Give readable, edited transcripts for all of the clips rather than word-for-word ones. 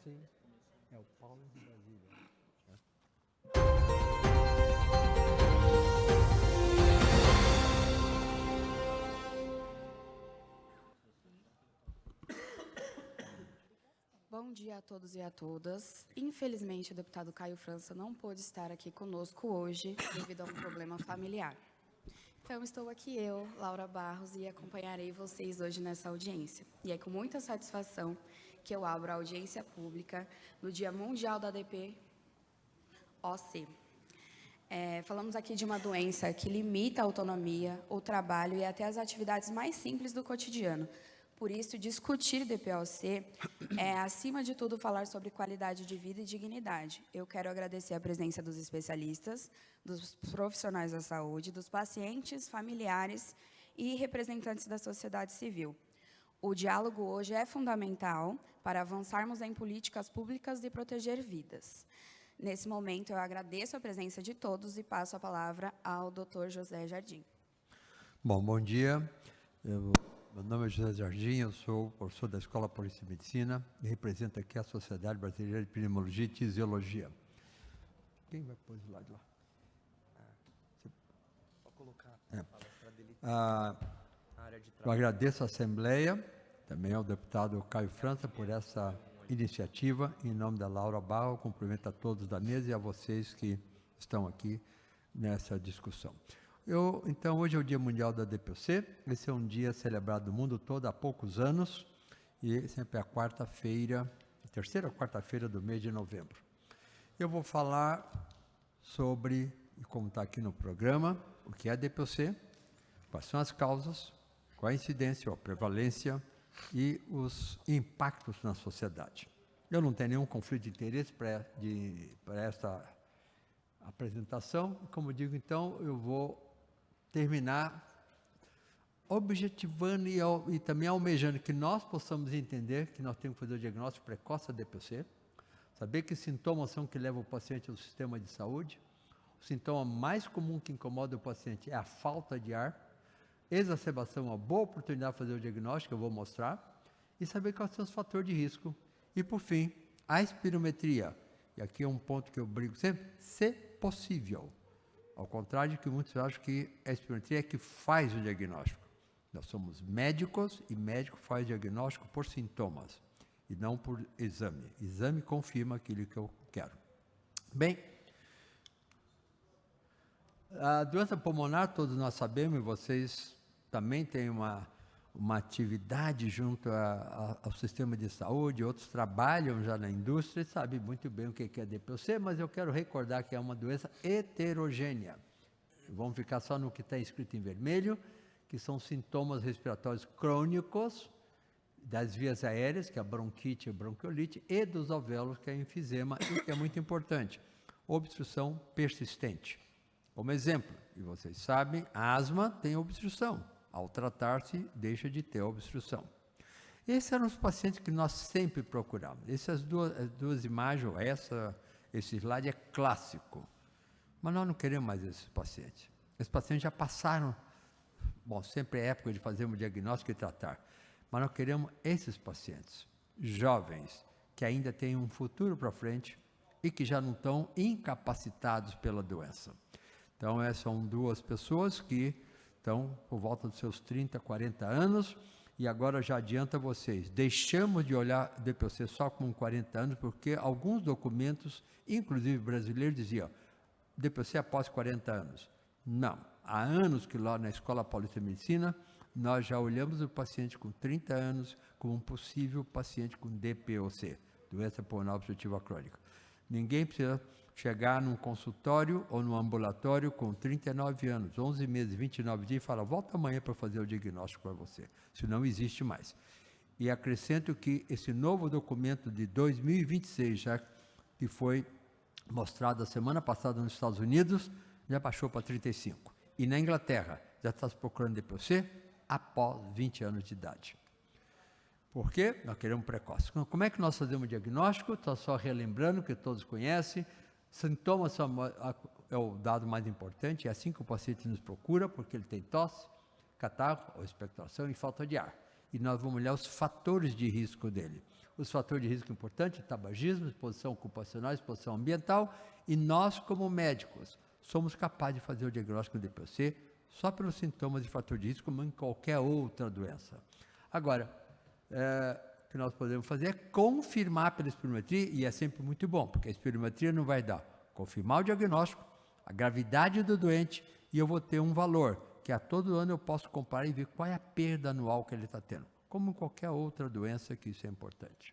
Sim, é o Paulo de Brasília. Bom dia a todos e a todas. Infelizmente, o deputado Caio França não pôde estar aqui conosco hoje devido a um problema familiar. Então, estou aqui eu, Laura Barros, e acompanharei vocês hoje nessa audiência. E é com muita satisfação que eu abro a audiência pública no Dia Mundial da DPOC. Falamos aqui de uma doença que limita a autonomia, o trabalho e até as atividades mais simples do cotidiano. Por isso, discutir DPOC é, acima de tudo, falar sobre qualidade de vida e dignidade. Eu quero agradecer a presença dos especialistas, dos profissionais da saúde, dos pacientes, familiares e representantes da sociedade civil. O diálogo hoje é fundamental para avançarmos em políticas públicas e proteger vidas. Nesse momento, eu agradeço a presença de todos e passo a palavra ao Dr. José Jardim. Bom dia. Meu nome é José Jardim, eu sou professor da Escola Paulista de Medicina e represento aqui a Sociedade Brasileira de Pneumologia e Tisiologia. Quem vai pôr o lado lá? Pode colocar a palestra dele na área de Eu trabalho. agradeço à Assembleia, também ao deputado Caio França por essa iniciativa. Em nome da Laura Barro, cumprimento a todos da mesa e a vocês que estão aqui nessa discussão. Então, hoje é o Dia Mundial da DPOC. Esse é um dia celebrado no mundo todo há poucos anos e sempre é a quarta-feira, terceira ou quarta-feira do mês de novembro. Eu vou falar sobre, como está aqui no programa, o que é a DPOC, quais são as causas, qual a incidência ou a prevalência e os impactos na sociedade. Eu não tenho nenhum conflito de interesse para esta apresentação. Como digo, então, eu vou terminar objetivando e também almejando que nós possamos entender que nós temos que fazer o diagnóstico precoce da DPOC, saber que sintomas são que levam o paciente ao sistema de saúde. O sintoma mais comum que incomoda o paciente é a falta de ar. Exacerbação é uma boa oportunidade de fazer o diagnóstico, eu vou mostrar, e saber quais são os fatores de risco. E, por fim, a espirometria. E aqui é um ponto que eu brigo sempre, se possível. Ao contrário de que muitos acham que a espirometria é que faz o diagnóstico. Nós somos médicos e médico faz diagnóstico por sintomas e não por exame. Exame confirma aquilo que eu quero. Bem, a doença pulmonar, todos nós sabemos, e vocês também têm uma atividade junto ao sistema de saúde, outros trabalham já na indústria e sabem muito bem o que é DPOC, mas eu quero recordar que é uma doença heterogênea. Vamos ficar só no que está escrito em vermelho, que são sintomas respiratórios crônicos das vias aéreas, que é a bronquite e a bronquiolite, e dos alvéolos, que é a enfisema, e que é muito importante, obstrução persistente. Como exemplo, e vocês sabem, a asma tem obstrução. Ao tratar-se, deixa de ter obstrução. Esses eram os pacientes que nós sempre procuramos. Essas duas imagens, esse slide é clássico. Mas nós não queremos mais esses pacientes. Esses pacientes já passaram, sempre é época de fazer um diagnóstico e tratar. Mas nós queremos esses pacientes, jovens, que ainda têm um futuro para frente e que já não estão incapacitados pela doença. Então, essas são duas pessoas que estão por volta dos seus 30, 40 anos, e agora já adianta vocês, deixamos de olhar DPOC só com 40 anos, porque alguns documentos, inclusive brasileiros, diziam DPOC após 40 anos. Não, há anos que lá na Escola Paulista de Medicina, nós já olhamos o paciente com 30 anos como um possível paciente com DPOC, doença pulmonar obstrutiva crônica. Ninguém precisa chegar num consultório ou num ambulatório com 39 anos, 11 meses, 29 dias e falar, volta amanhã para fazer o diagnóstico para você. Isso não existe mais. E acrescento que esse novo documento de 2026, já que foi mostrado a semana passada nos Estados Unidos, já baixou para 35. E na Inglaterra, já está se procurando DPOC após 20 anos de idade. Por quê? Nós queremos precoce. Como é que nós fazemos o diagnóstico? Estou só relembrando, que todos conhecem. Sintomas é o dado mais importante, é assim que o paciente nos procura, porque ele tem tosse, catarro ou expectoração e falta de ar. E nós vamos olhar os fatores de risco dele. os fatores de risco importantes, tabagismo, exposição ocupacional, exposição ambiental, e nós, como médicos, somos capazes de fazer o diagnóstico do DPOC só pelos sintomas de fator de risco, como em qualquer outra doença. Agora, o que nós podemos fazer é confirmar pela espirometria, e é sempre muito bom, porque a espirometria não vai dar confirmar o diagnóstico, a gravidade do doente, e eu vou ter um valor, que a todo ano eu posso comparar e ver qual é a perda anual que ele está tendo, como em qualquer outra doença, que isso é importante.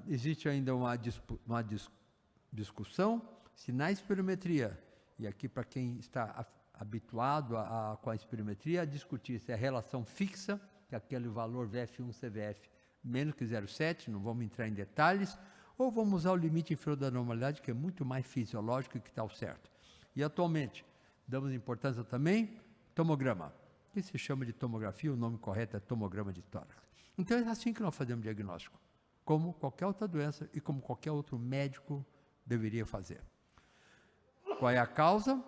Existe ainda uma discussão se na espirometria, e aqui para quem está habituado com a espirometria, a discutir se é relação fixa, que é aquele valor VF1-CVF menos que 0,7, não vamos entrar em detalhes, ou vamos usar o limite inferior da normalidade, que é muito mais fisiológico e que está o certo. E atualmente, damos importância também tomograma, que se chama de tomografia, o nome correto é tomograma de tórax. Então é assim que nós fazemos diagnóstico, como qualquer outra doença e como qualquer outro médico deveria fazer. Qual é a causa?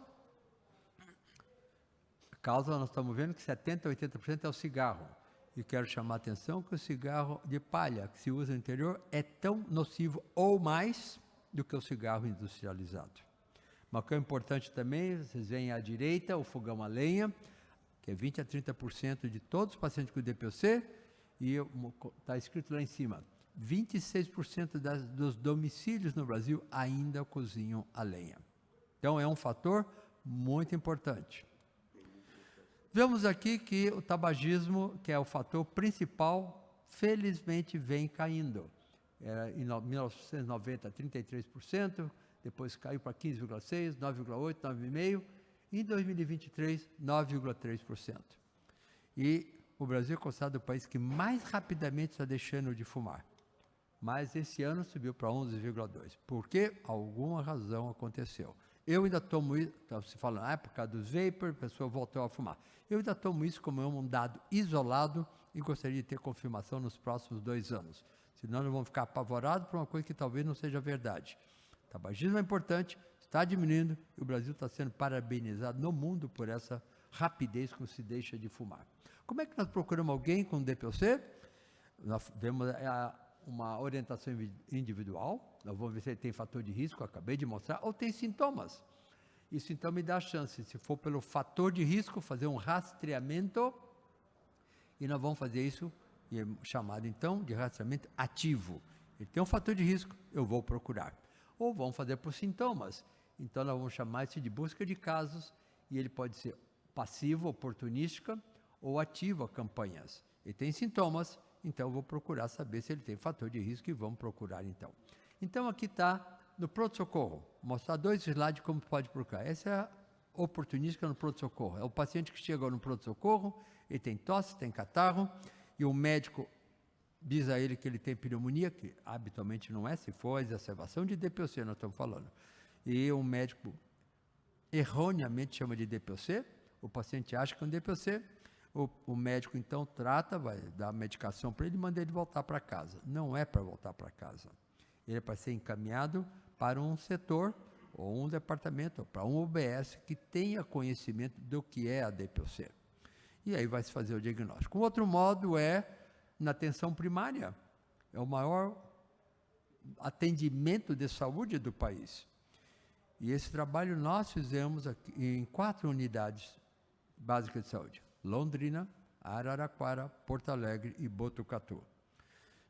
A causa, nós estamos vendo que 70% a 80% é o cigarro. E quero chamar a atenção que o cigarro de palha, que se usa no interior, é tão nocivo ou mais do que o cigarro industrializado. Mas o que é importante também, vocês veem à direita o fogão a lenha, que é 20% a 30% de todos os pacientes com DPOC, e está escrito lá em cima, 26% dos domicílios no Brasil ainda cozinham a lenha. Então é um fator muito importante. Vemos aqui que o tabagismo, que é o fator principal, felizmente vem caindo. Era em 1990, 33%, depois caiu para 15,6%, 9,8%, 9,5%, e em 2023, 9,3%. E o Brasil é considerado o país que mais rapidamente está deixando de fumar. Mas esse ano subiu para 11,2%. Por quê? Alguma razão aconteceu. Eu ainda tomo isso, se fala, por causa dos vapor, a pessoa voltou a fumar. Eu ainda tomo isso como um dado isolado e gostaria de ter confirmação nos próximos 2 anos. Senão nós vamos ficar apavorados por uma coisa que talvez não seja verdade. O tabagismo é importante, está diminuindo e o Brasil está sendo parabenizado no mundo por essa rapidez como se deixa de fumar. Como é que nós procuramos alguém com DPOC? Nós vemos uma orientação individual, nós vamos ver se ele tem fator de risco, acabei de mostrar, ou tem sintomas. Isso então me dá a chance, se for pelo fator de risco, fazer um rastreamento, e nós vamos fazer isso, chamado então de rastreamento ativo. Ele tem um fator de risco, eu vou procurar. Ou vamos fazer por sintomas, então nós vamos chamar isso de busca de casos, e ele pode ser passivo, oportunística, ou ativo a campanhas. Ele tem sintomas, então eu vou procurar saber se ele tem fator de risco e vamos procurar então. Então aqui está no pronto-socorro, mostrar 2 slides como pode procurar. Essa é a oportunística no pronto-socorro. É o paciente que chegou no pronto-socorro, ele tem tosse, tem catarro, e o médico diz a ele que ele tem pneumonia, que habitualmente não é, se for a exacerbação de DPOC, nós estamos falando. E o médico erroneamente chama de DPOC, o paciente acha que é um DPOC, o médico então trata, vai dar a medicação para ele e manda ele voltar para casa. Não é para voltar para casa. Ele é para ser encaminhado para um setor, ou um departamento, ou para um UBS que tenha conhecimento do que é a DPOC. E aí vai se fazer o diagnóstico. Um outro modo é na atenção primária. É o maior atendimento de saúde do país. E esse trabalho nós fizemos aqui em 4 unidades básicas de saúde. Londrina, Araraquara, Porto Alegre e Botucatu.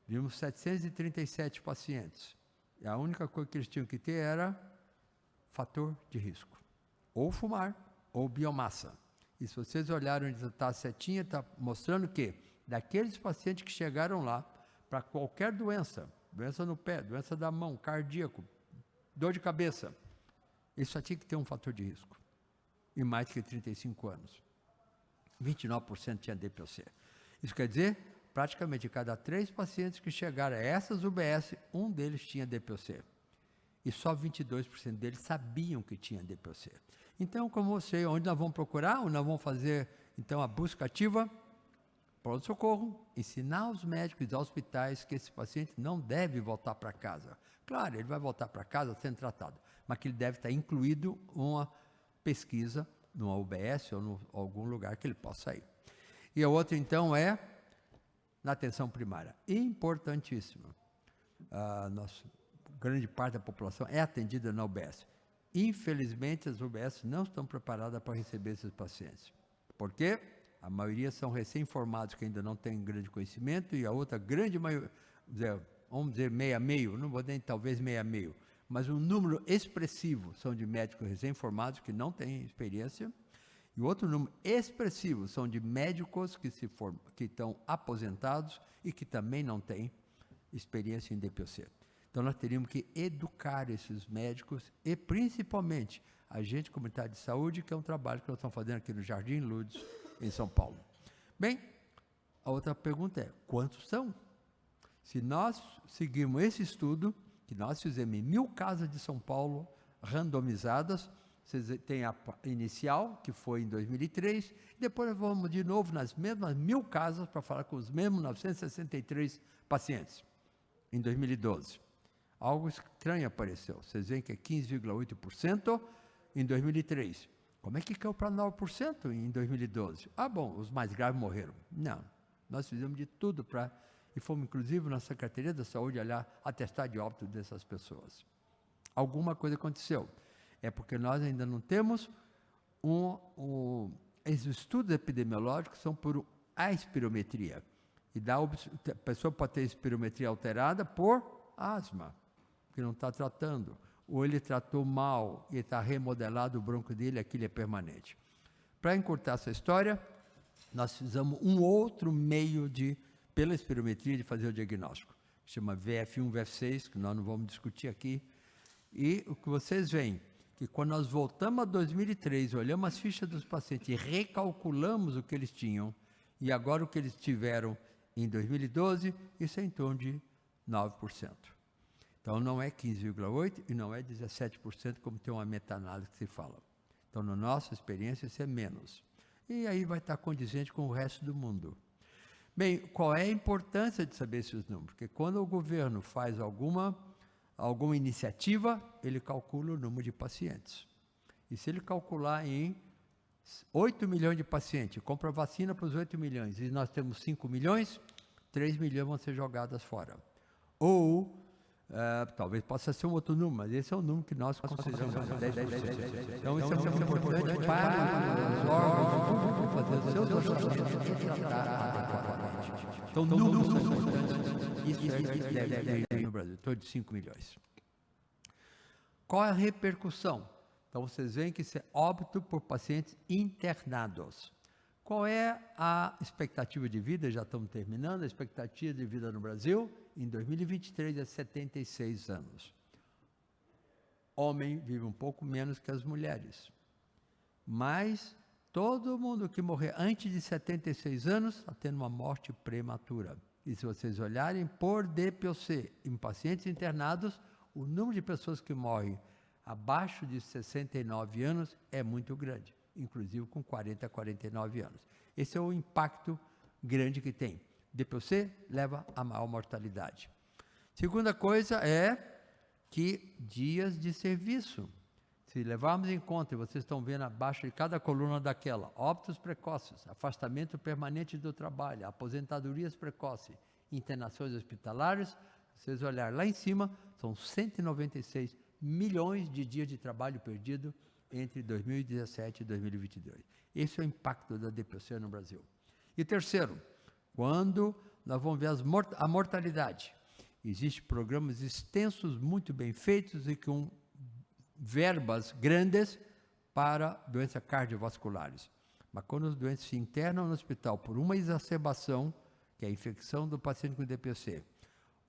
Vimos 737 pacientes. E a única coisa que eles tinham que ter era fator de risco. Ou fumar, ou biomassa. E se vocês olharem onde está a setinha, está mostrando que daqueles pacientes que chegaram lá, para qualquer doença, doença no pé, doença da mão, cardíaco, dor de cabeça, ele só tinha que ter um fator de risco. E mais que 35 anos. 29% tinha DPOC. Isso quer dizer, praticamente cada 3 pacientes que chegaram a essas UBS, um deles tinha DPOC. E só 22% deles sabiam que tinha DPOC. Então, como você, onde nós vamos procurar, onde nós vamos fazer, então, a busca ativa, pronto-socorro, ensinar os médicos e hospitais que esse paciente não deve voltar para casa. Claro, ele vai voltar para casa sendo tratado, mas que ele deve estar incluído uma pesquisa numa UBS ou em algum lugar que ele possa ir. E a outra, então, é na atenção primária. Importantíssimo. Grande parte da população é atendida na UBS. Infelizmente, as UBS não estão preparadas para receber esses pacientes. Por quê? A maioria são recém-formados que ainda não têm grande conhecimento e a outra grande maioria, vamos dizer meio, não vou nem talvez meio, mas um número expressivo são de médicos recém-formados que não têm experiência e o outro número expressivo são de médicos que estão aposentados e que também não têm experiência em DPOC. Então, nós teríamos que educar esses médicos e, principalmente, a gente comunitária de saúde, que é um trabalho que nós estamos fazendo aqui no Jardim Lourdes, em São Paulo. Bem, a outra pergunta é, quantos são? Se nós seguirmos esse estudo, que nós fizemos em 1.000 casas de São Paulo, randomizadas, vocês têm a inicial, que foi em 2003, e depois nós vamos de novo nas mesmas 1.000 casas para falar com os mesmos 963 pacientes, em 2012. Algo estranho apareceu. Vocês veem que é 15,8% em 2003. Como é que caiu para 9% em 2012? Ah, bom, os mais graves morreram. Não, nós fizemos de tudo e fomos, inclusive, na Secretaria da Saúde, olhar, atestar de óbito dessas pessoas. Alguma coisa aconteceu. É porque nós ainda não temos esses estudos epidemiológicos são por aspirometria. E a pessoa pode ter espirometria alterada por asma, que não está tratando. Ou ele tratou mal e está remodelado o bronco dele, aquilo é permanente. Para encurtar essa história, nós fizemos um outro meio pela espirometria, de fazer o diagnóstico. Chama VF1, VF6, que nós não vamos discutir aqui. E o que vocês veem, que quando nós voltamos a 2003, olhamos as fichas dos pacientes e recalculamos o que eles tinham, e agora o que eles tiveram em 2012, isso é em torno de 9%. Então, não é 15,8% e não é 17%, como tem uma meta-análise que se fala. Então, na nossa experiência, isso é menos. E aí vai estar condizente com o resto do mundo. Bem, qual é a importância de saber esses números? Porque quando o governo faz alguma iniciativa, ele calcula o número de pacientes. E se ele calcular em 8 milhões de pacientes, compra vacina para os 8 milhões, e nós temos 5 milhões, 3 milhões vão ser jogadas fora. Ou talvez possa ser um outro número, mas esse é o número que nós consideramos 10%. Então, isso é muito importante para os órgãos fazer os seus orçamentos e tratar adequadamente. Então, números são importantes. Isso deve ter no Brasil, em torno de 5 milhões. Qual é a repercussão? Então, vocês veem que isso é óbito por pacientes internados. Qual é a expectativa de vida? Já estamos terminando. A expectativa de vida no Brasil, em 2023, é 76 anos. Homem vive um pouco menos que as mulheres. Mas todo mundo que morrer antes de 76 anos está tendo uma morte prematura. E se vocês olharem por DPOC em pacientes internados, o número de pessoas que morrem abaixo de 69 anos é muito grande, inclusive com 40 a 49 anos. Esse é o impacto grande que tem. DPOC leva a maior mortalidade. Segunda coisa é que dias de serviço. Se levarmos em conta, e vocês estão vendo abaixo de cada coluna daquela, óbitos precoces, afastamento permanente do trabalho, aposentadorias precoces, internações hospitalares, vocês olharem lá em cima, são 196 milhões de dias de trabalho perdido entre 2017 e 2022. Esse é o impacto da DPOC no Brasil. E terceiro, quando nós vamos ver a mortalidade. Existem programas extensos, muito bem feitos e com verbas grandes para doenças cardiovasculares. Mas quando os doentes se internam no hospital por uma exacerbação, que é a infecção do paciente com DPOC,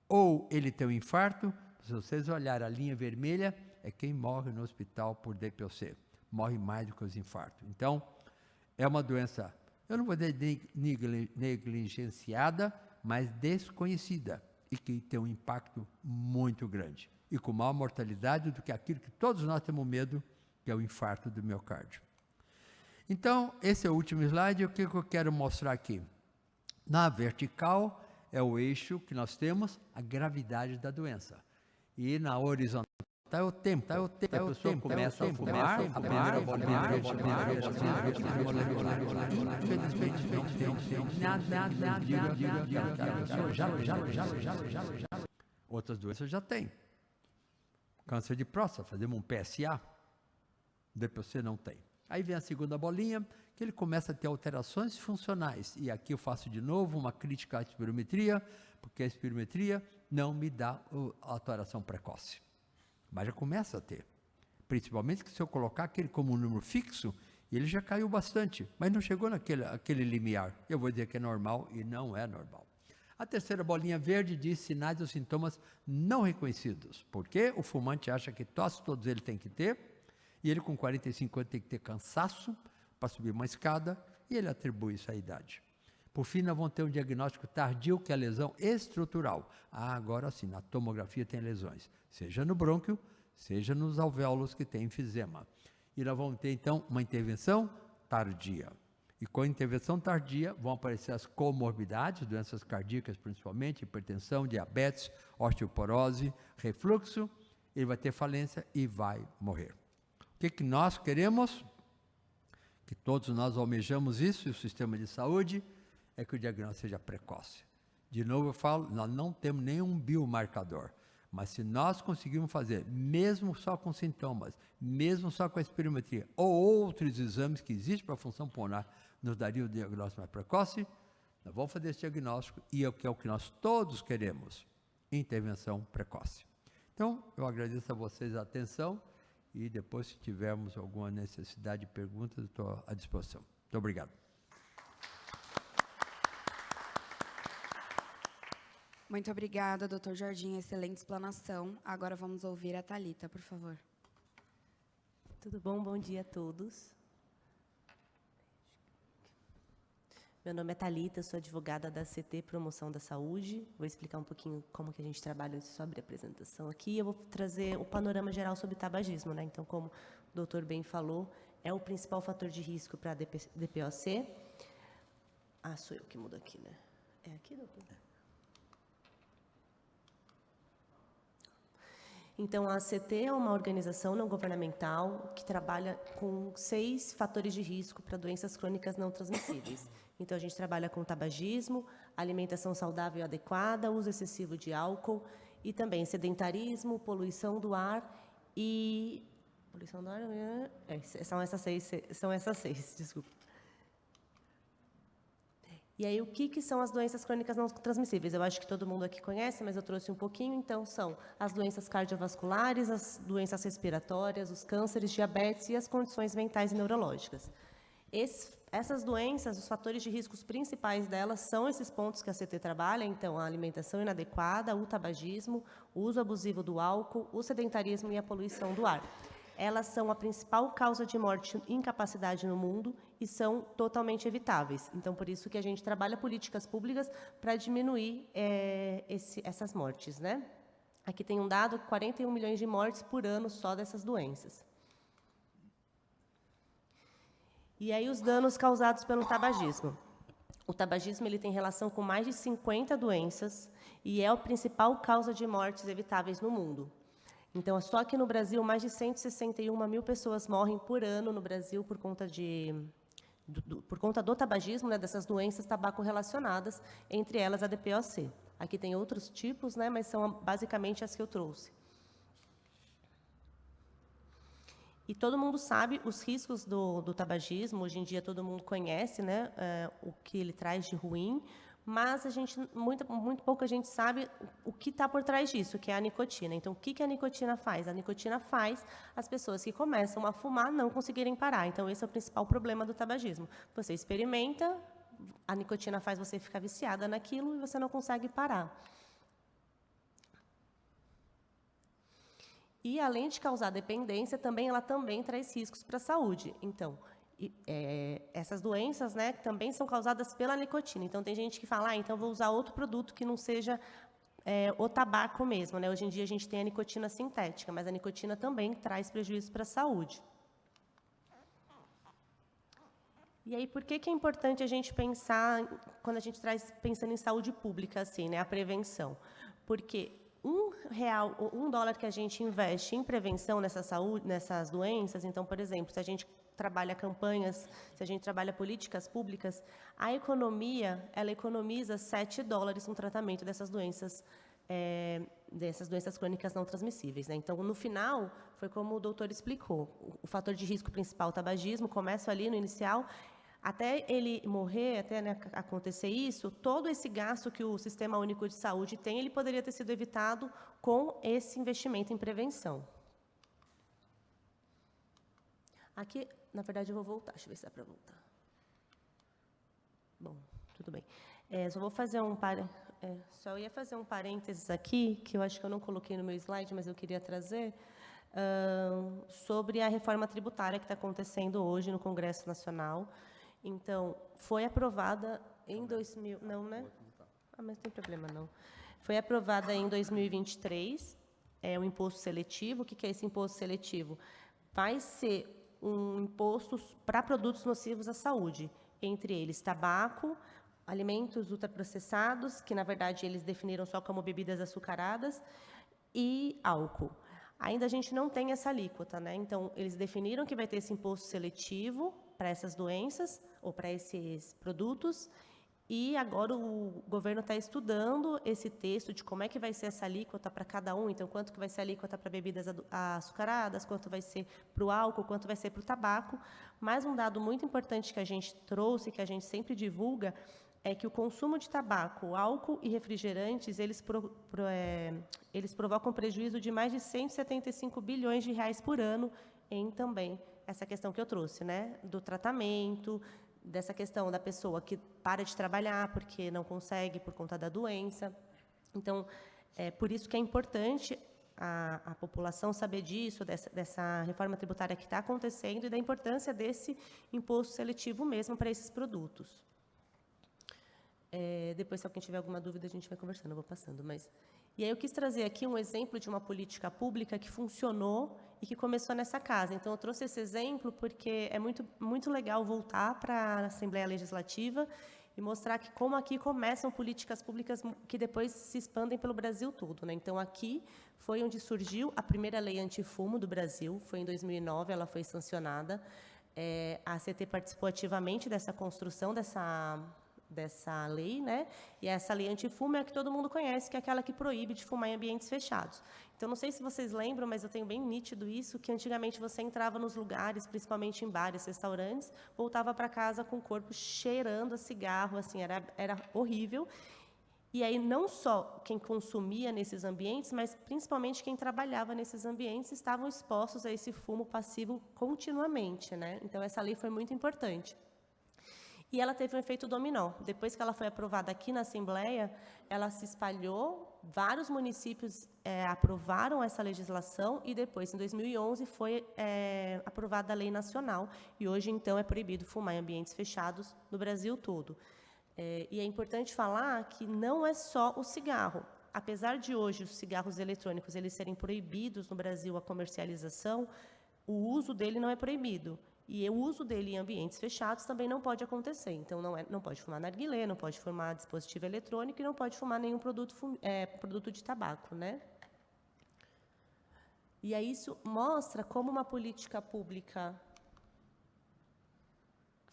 ou ele tem um infarto, se vocês olharem a linha vermelha, é quem morre no hospital por DPOC. Morre mais do que os infartos. Então, é uma doença, eu não vou dizer negligenciada, mas desconhecida e que tem um impacto muito grande. E com maior mortalidade do que aquilo que todos nós temos medo, que é o infarto do miocárdio. Então, esse é o último slide. O que eu quero mostrar aqui? Na vertical é o eixo que nós temos, a gravidade da doença. E na horizontal é o tempo. A pessoa começa a fumar, a primeira bolinha verde, infelizmente, nada, a pessoa já. Outras doenças já tem. Câncer de próstata, fazemos um PSA, DPOC não tem. Aí vem a segunda bolinha, que ele começa a ter alterações funcionais. E aqui eu faço de novo uma crítica à espirometria, porque a espirometria não me dá a alteração precoce. Mas já começa a ter. Principalmente que se eu colocar aquele como um número fixo, ele já caiu bastante, mas não chegou naquele limiar. Eu vou dizer que é normal e não é normal. A terceira bolinha verde diz sinais ou sintomas não reconhecidos. Porque o fumante acha que todos eles têm que ter, e ele com 45 anos tem que ter cansaço para subir uma escada, e ele atribui isso à idade. Por fim, nós vamos ter um diagnóstico tardio, que é a lesão estrutural. Agora sim, na tomografia tem lesões, seja no brônquio, seja nos alvéolos que tem enfisema. E nós vamos ter, então, uma intervenção tardia. E com a intervenção tardia vão aparecer as comorbidades, doenças cardíacas principalmente, hipertensão, diabetes, osteoporose, refluxo, ele vai ter falência e vai morrer. O que nós queremos? Que todos nós almejamos isso, e o sistema de saúde, é que o diagnóstico seja precoce. De novo eu falo, nós não temos nenhum biomarcador, mas se nós conseguirmos fazer, mesmo só com sintomas, mesmo só com a espirometria, ou outros exames que existem para a função pulmonar, nos daria o diagnóstico mais precoce, nós vamos fazer esse diagnóstico, e é o que nós todos queremos, intervenção precoce. Então, eu agradeço a vocês a atenção, e depois, se tivermos alguma necessidade de perguntas, eu estou à disposição. Muito obrigado. Muito obrigada, doutor Jardim, excelente explanação. Agora vamos ouvir a Thalita, por favor. Tudo bom? Bom dia a todos. Meu nome é Thalita, sou advogada da CT Promoção da Saúde. Vou explicar um pouquinho como que a gente trabalha sobre a apresentação aqui. Eu vou trazer o panorama geral sobre o tabagismo, né? Então, como o doutor bem falou, é o principal fator de risco para a DPOC. Ah, sou eu que mudo aqui, né? É aqui, doutor? Então, a ACT é uma organização não governamental que trabalha com 6 fatores de risco para doenças crônicas não transmissíveis. Então, a gente trabalha com tabagismo, alimentação saudável e adequada, uso excessivo de álcool e também sedentarismo, poluição do ar e... Poluição do ar? São essas seis, desculpa. E aí, o que são as doenças crônicas não transmissíveis? Eu acho que todo mundo aqui conhece, mas eu trouxe um pouquinho. Então, são as doenças cardiovasculares, as doenças respiratórias, os cânceres, diabetes e as condições mentais e neurológicas. Essas doenças, os fatores de riscos principais delas são esses pontos que a CT trabalha, então, a alimentação inadequada, o tabagismo, o uso abusivo do álcool, o sedentarismo e a poluição do ar. Elas são a principal causa de morte e incapacidade no mundo e são totalmente evitáveis. Então, por isso que a gente trabalha políticas públicas para diminuir essas mortes, né? Aqui tem um dado, 41 milhões de mortes por ano só dessas doenças. E aí, os danos causados pelo tabagismo. O tabagismo ele tem relação com mais de 50 doenças e é a principal causa de mortes evitáveis no mundo. Então, só aqui no Brasil, mais de 161 mil pessoas morrem por ano no Brasil por conta do tabagismo, né, dessas doenças tabaco-relacionadas, entre elas a DPOC. Aqui tem outros tipos, né, mas são basicamente as que eu trouxe. E todo mundo sabe os riscos do tabagismo, hoje em dia todo mundo conhece, né, o que ele traz de ruim, mas muito pouca gente sabe o que está por trás disso, que é a nicotina. Então, o que a nicotina faz? A nicotina faz as pessoas que começam a fumar não conseguirem parar. Então, esse é o principal problema do tabagismo. Você experimenta, a nicotina faz você ficar viciada naquilo e você não consegue parar. E, além de causar dependência, ela também traz riscos para a saúde. Então, essas doenças, né, também são causadas pela nicotina. Então, tem gente que fala, então vou usar outro produto que não seja o tabaco mesmo, né? Hoje em dia, a gente tem a nicotina sintética, mas a nicotina também traz prejuízo para a saúde. E aí, por que é importante a gente pensar, quando a gente pensando em saúde pública, assim, né, a prevenção? Porque R$1 ou $1 que a gente investe em prevenção nessas doenças, então, por exemplo, se a gente trabalha campanhas, se a gente trabalha políticas públicas, a economia, ela economiza $7 no tratamento dessas doenças crônicas não transmissíveis, né? Então, no final, foi como o doutor explicou, o fator de risco principal, o tabagismo, começa ali no inicial, até ele morrer, até, né, acontecer isso, todo esse gasto que o Sistema Único de Saúde tem, ele poderia ter sido evitado com esse investimento em prevenção. Aqui, na verdade, eu vou voltar. Deixa eu ver se dá para voltar. Bom, tudo bem. Só vou fazer só ia fazer um parênteses aqui, que eu acho que eu não coloquei no meu slide, mas eu queria trazer, sobre a reforma tributária que está acontecendo hoje no Congresso Nacional. Então, foi aprovada em 2000... Não, né? Ah, mas não tem problema, não. Foi aprovada em 2023, o imposto seletivo. O que é esse imposto seletivo? Vai ser um imposto para produtos nocivos à saúde, entre eles tabaco, alimentos ultraprocessados, que, na verdade, eles definiram só como bebidas açucaradas, e álcool. Ainda a gente não tem essa alíquota, né? Então, eles definiram que vai ter esse imposto seletivo para essas doenças, ou para esses produtos, e agora o governo está estudando esse texto de como é que vai ser essa alíquota para cada um, então, quanto que vai ser a alíquota para bebidas açucaradas, quanto vai ser para o álcool, quanto vai ser para o tabaco. Mas um dado muito importante que a gente trouxe, que a gente sempre divulga, é que o consumo de tabaco, álcool e refrigerantes, eles provocam prejuízo de mais de 175 bilhões de reais por ano em também essa questão que eu trouxe, né, do tratamento, dessa questão da pessoa que para de trabalhar porque não consegue por conta da doença. Então, por isso que é importante a população saber disso, dessa reforma tributária que está acontecendo e da importância desse imposto seletivo mesmo para esses produtos. Depois, se alguém tiver alguma dúvida, a gente vai conversando, eu vou passando. E aí eu quis trazer aqui um exemplo de uma política pública que funcionou e que começou nessa casa. Então, eu trouxe esse exemplo porque é muito legal voltar para a Assembleia Legislativa e mostrar que como aqui começam políticas públicas que depois se expandem pelo Brasil todo, né? Então, aqui foi onde surgiu a primeira lei antifumo do Brasil, foi em 2009, ela foi sancionada. A ACT participou ativamente dessa construção dessa lei, né? E essa lei antifumo é a que todo mundo conhece, que é aquela que proíbe de fumar em ambientes fechados. Então, não sei se vocês lembram, mas eu tenho bem nítido isso, que antigamente você entrava nos lugares, principalmente em bares, restaurantes, voltava para casa com o corpo cheirando a cigarro, assim, era horrível. E aí, não só quem consumia nesses ambientes, mas principalmente quem trabalhava nesses ambientes estavam expostos a esse fumo passivo continuamente, né? Então, essa lei foi muito importante. E ela teve um efeito dominó. Depois que ela foi aprovada aqui na Assembleia, ela se espalhou, vários municípios aprovaram essa legislação e depois, em 2011, foi aprovada a lei nacional. E hoje, então, é proibido fumar em ambientes fechados no Brasil todo. E é importante falar que não é só o cigarro. Apesar de hoje os cigarros eletrônicos eles serem proibidos no Brasil a comercialização, o uso dele não é proibido. E o uso dele em ambientes fechados também não pode acontecer. Então, não pode fumar narguilé, não pode fumar dispositivo eletrônico e não pode fumar nenhum produto de tabaco, né? E aí isso mostra como uma política pública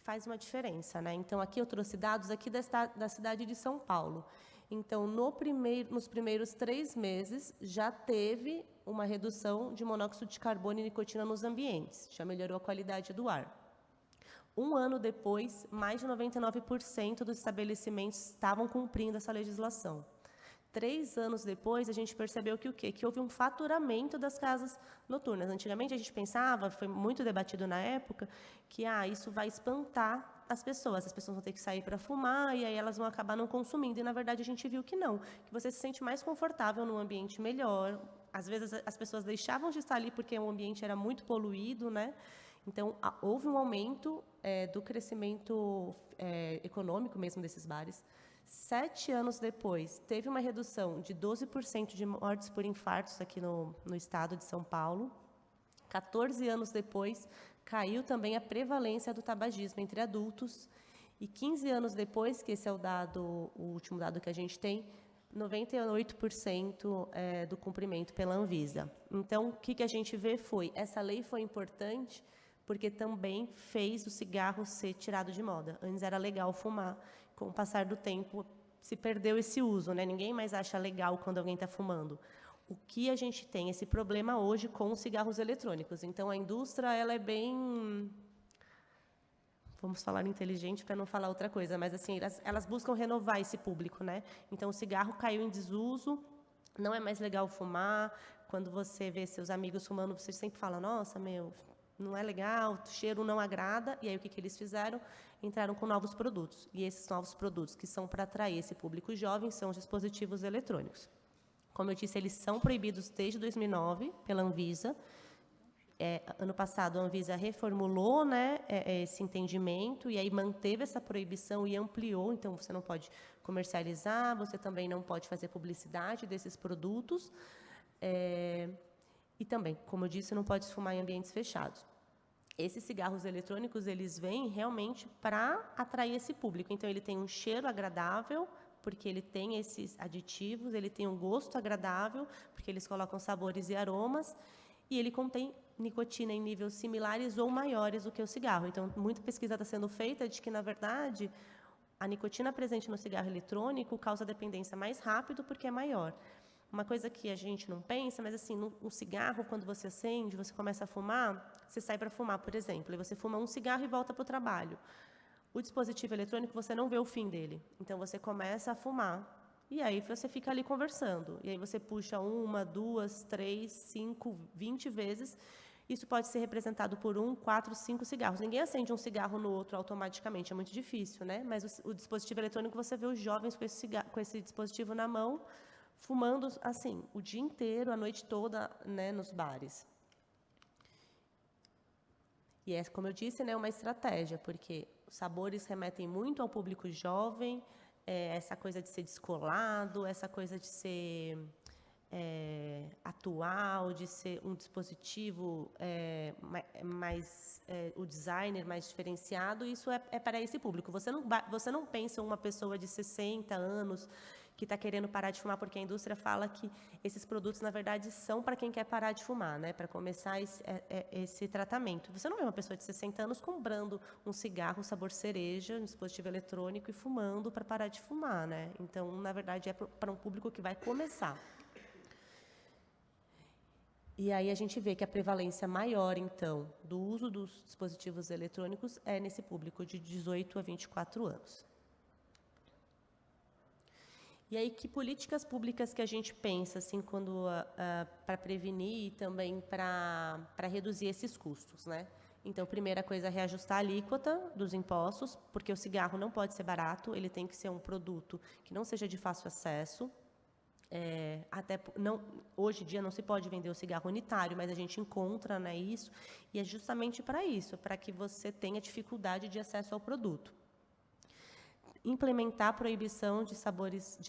faz uma diferença, né? Então, aqui eu trouxe dados aqui da cidade de São Paulo. Então, nos primeiros 3 meses, já teve uma redução de monóxido de carbono e nicotina nos ambientes, já melhorou a qualidade do ar. 1 ano depois, mais de 99% dos estabelecimentos estavam cumprindo essa legislação. 3 anos depois, a gente percebeu que o quê? Que houve um faturamento das casas noturnas. Antigamente, a gente pensava, foi muito debatido na época, que isso vai espantar as pessoas vão ter que sair para fumar, e aí elas vão acabar não consumindo. E, na verdade, a gente viu que não, que você se sente mais confortável num ambiente melhor. Às vezes, as pessoas deixavam de estar ali porque o ambiente era muito poluído, né? Então, houve um aumento do crescimento econômico mesmo desses bares. 7 anos depois, teve uma redução de 12% de mortes por infartos aqui no estado de São Paulo. 14 anos depois, caiu também a prevalência do tabagismo entre adultos. E 15 anos depois, que esse é o último dado que a gente tem, 98% do cumprimento pela Anvisa. Então, o que a gente vê foi, essa lei foi importante porque também fez o cigarro ser tirado de moda. Antes era legal fumar, com o passar do tempo se perdeu esse uso, né? Ninguém mais acha legal quando alguém está fumando. O que a gente tem esse problema hoje com os cigarros eletrônicos. Então, a indústria ela é bem... Vamos falar inteligente para não falar outra coisa, mas assim, elas buscam renovar esse público, né? Então, o cigarro caiu em desuso, não é mais legal fumar. Quando você vê seus amigos fumando, você sempre fala, nossa, meu, não é legal, o cheiro não agrada. E aí, o que eles fizeram? Entraram com novos produtos. E esses novos produtos, que são para atrair esse público jovem, são os dispositivos eletrônicos. Como eu disse, eles são proibidos desde 2009 pela Anvisa. Ano passado, a Anvisa reformulou, né, esse entendimento e aí manteve essa proibição e ampliou. Então, você não pode comercializar, você também não pode fazer publicidade desses produtos. E também, como eu disse, não pode fumar em ambientes fechados. Esses cigarros eletrônicos, eles vêm realmente para atrair esse público. Então, ele tem um cheiro agradável, porque ele tem esses aditivos, ele tem um gosto agradável, porque eles colocam sabores e aromas, e ele contém nicotina em níveis similares ou maiores do que o cigarro. Então, muita pesquisa está sendo feita de que, na verdade, a nicotina presente no cigarro eletrônico causa dependência mais rápido porque é maior. Uma coisa que a gente não pensa, mas assim, no cigarro, quando você acende, você começa a fumar, você sai para fumar, por exemplo, e você fuma um cigarro e volta para o trabalho. O dispositivo eletrônico, você não vê o fim dele. Então, você começa a fumar. E aí, você fica ali conversando. E aí, você puxa 1, 2, 3, 5, 20 vezes. Isso pode ser representado por 1, 4, 5 cigarros. Ninguém acende um cigarro no outro automaticamente. É muito difícil, né? Mas o dispositivo eletrônico, você vê os jovens com esse dispositivo na mão, fumando, assim, o dia inteiro, a noite toda, né, nos bares. E é, como eu disse, né, uma estratégia, porque os sabores remetem muito ao público jovem, essa coisa de ser descolado, essa coisa de ser atual, de ser um dispositivo o designer mais diferenciado, isso é para esse público. Você não pensa uma pessoa de 60 anos que está querendo parar de fumar, porque a indústria fala que esses produtos, na verdade, são para quem quer parar de fumar, né? Para começar esse tratamento. Você não vê uma pessoa de 60 anos comprando um cigarro sabor cereja, um dispositivo eletrônico e fumando para parar de fumar, né? Então, na verdade, é para um público que vai começar. E aí a gente vê que a prevalência maior, então, do uso dos dispositivos eletrônicos é nesse público de 18 a 24 anos. E aí, que políticas públicas que a gente pensa, assim, para prevenir e também para reduzir esses custos, né? Então, primeira coisa é reajustar a alíquota dos impostos, porque o cigarro não pode ser barato, ele tem que ser um produto que não seja de fácil acesso. Hoje em dia não se pode vender o cigarro unitário, mas a gente encontra, né, isso, e é justamente para isso, para que você tenha dificuldade de acesso ao produto. Implementar a proibição de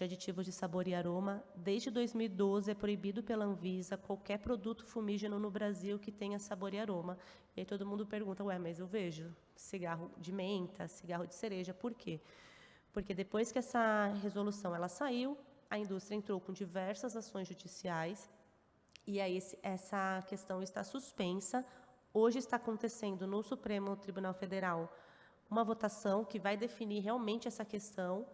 aditivos de sabor e aroma. Desde 2012 é proibido pela Anvisa qualquer produto fumígeno no Brasil que tenha sabor e aroma. E aí todo mundo pergunta, mas eu vejo cigarro de menta, cigarro de cereja, por quê? Porque depois que essa resolução ela saiu, a indústria entrou com diversas ações judiciais e aí essa questão está suspensa. Hoje está acontecendo no Supremo Tribunal Federal uma votação que vai definir realmente essa questão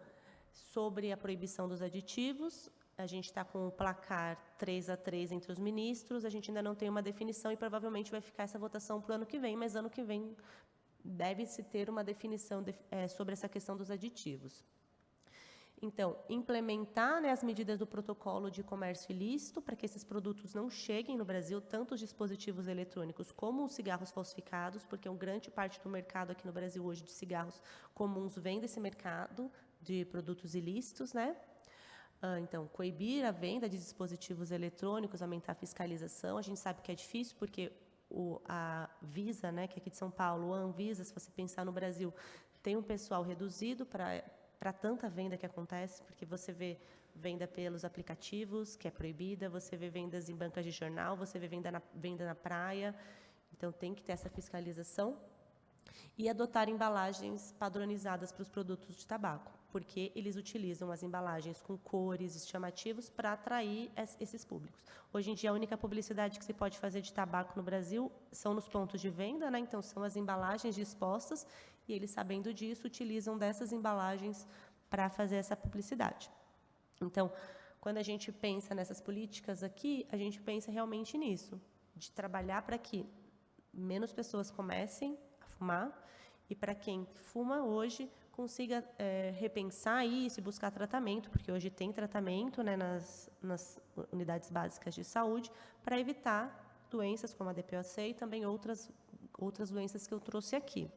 sobre a proibição dos aditivos. A gente está com o placar 3-3 entre os ministros, a gente ainda não tem uma definição e provavelmente vai ficar essa votação para o ano que vem, mas ano que vem deve-se ter uma definição sobre essa questão dos aditivos. Então, implementar, né, as medidas do protocolo de comércio ilícito para que esses produtos não cheguem no Brasil, tanto os dispositivos eletrônicos como os cigarros falsificados, porque uma grande parte do mercado aqui no Brasil hoje de cigarros comuns vem desse mercado de produtos ilícitos, né? Então, coibir a venda de dispositivos eletrônicos, aumentar a fiscalização. A gente sabe que é difícil, porque a Visa, né, que é aqui de São Paulo, a Anvisa, se você pensar no Brasil, tem um pessoal reduzido para tanta venda que acontece, porque você vê venda pelos aplicativos, que é proibida, você vê vendas em bancas de jornal, você vê venda na praia, então tem que ter essa fiscalização. E adotar embalagens padronizadas para os produtos de tabaco. porque eles utilizam as embalagens com cores chamativos para atrair esses públicos. Hoje em dia, a única publicidade que se pode fazer de tabaco no Brasil são nos pontos de venda, né? Então, são as embalagens dispostas, e eles, sabendo disso, utilizam dessas embalagens para fazer essa publicidade. Então, quando a gente pensa nessas políticas aqui, a gente pensa realmente nisso, de trabalhar para que menos pessoas comecem a fumar e para quem fuma hoje consiga repensar isso e buscar tratamento, porque hoje tem tratamento, né, nas unidades básicas de saúde, para evitar doenças como a DPOC e também outras doenças que eu trouxe aqui.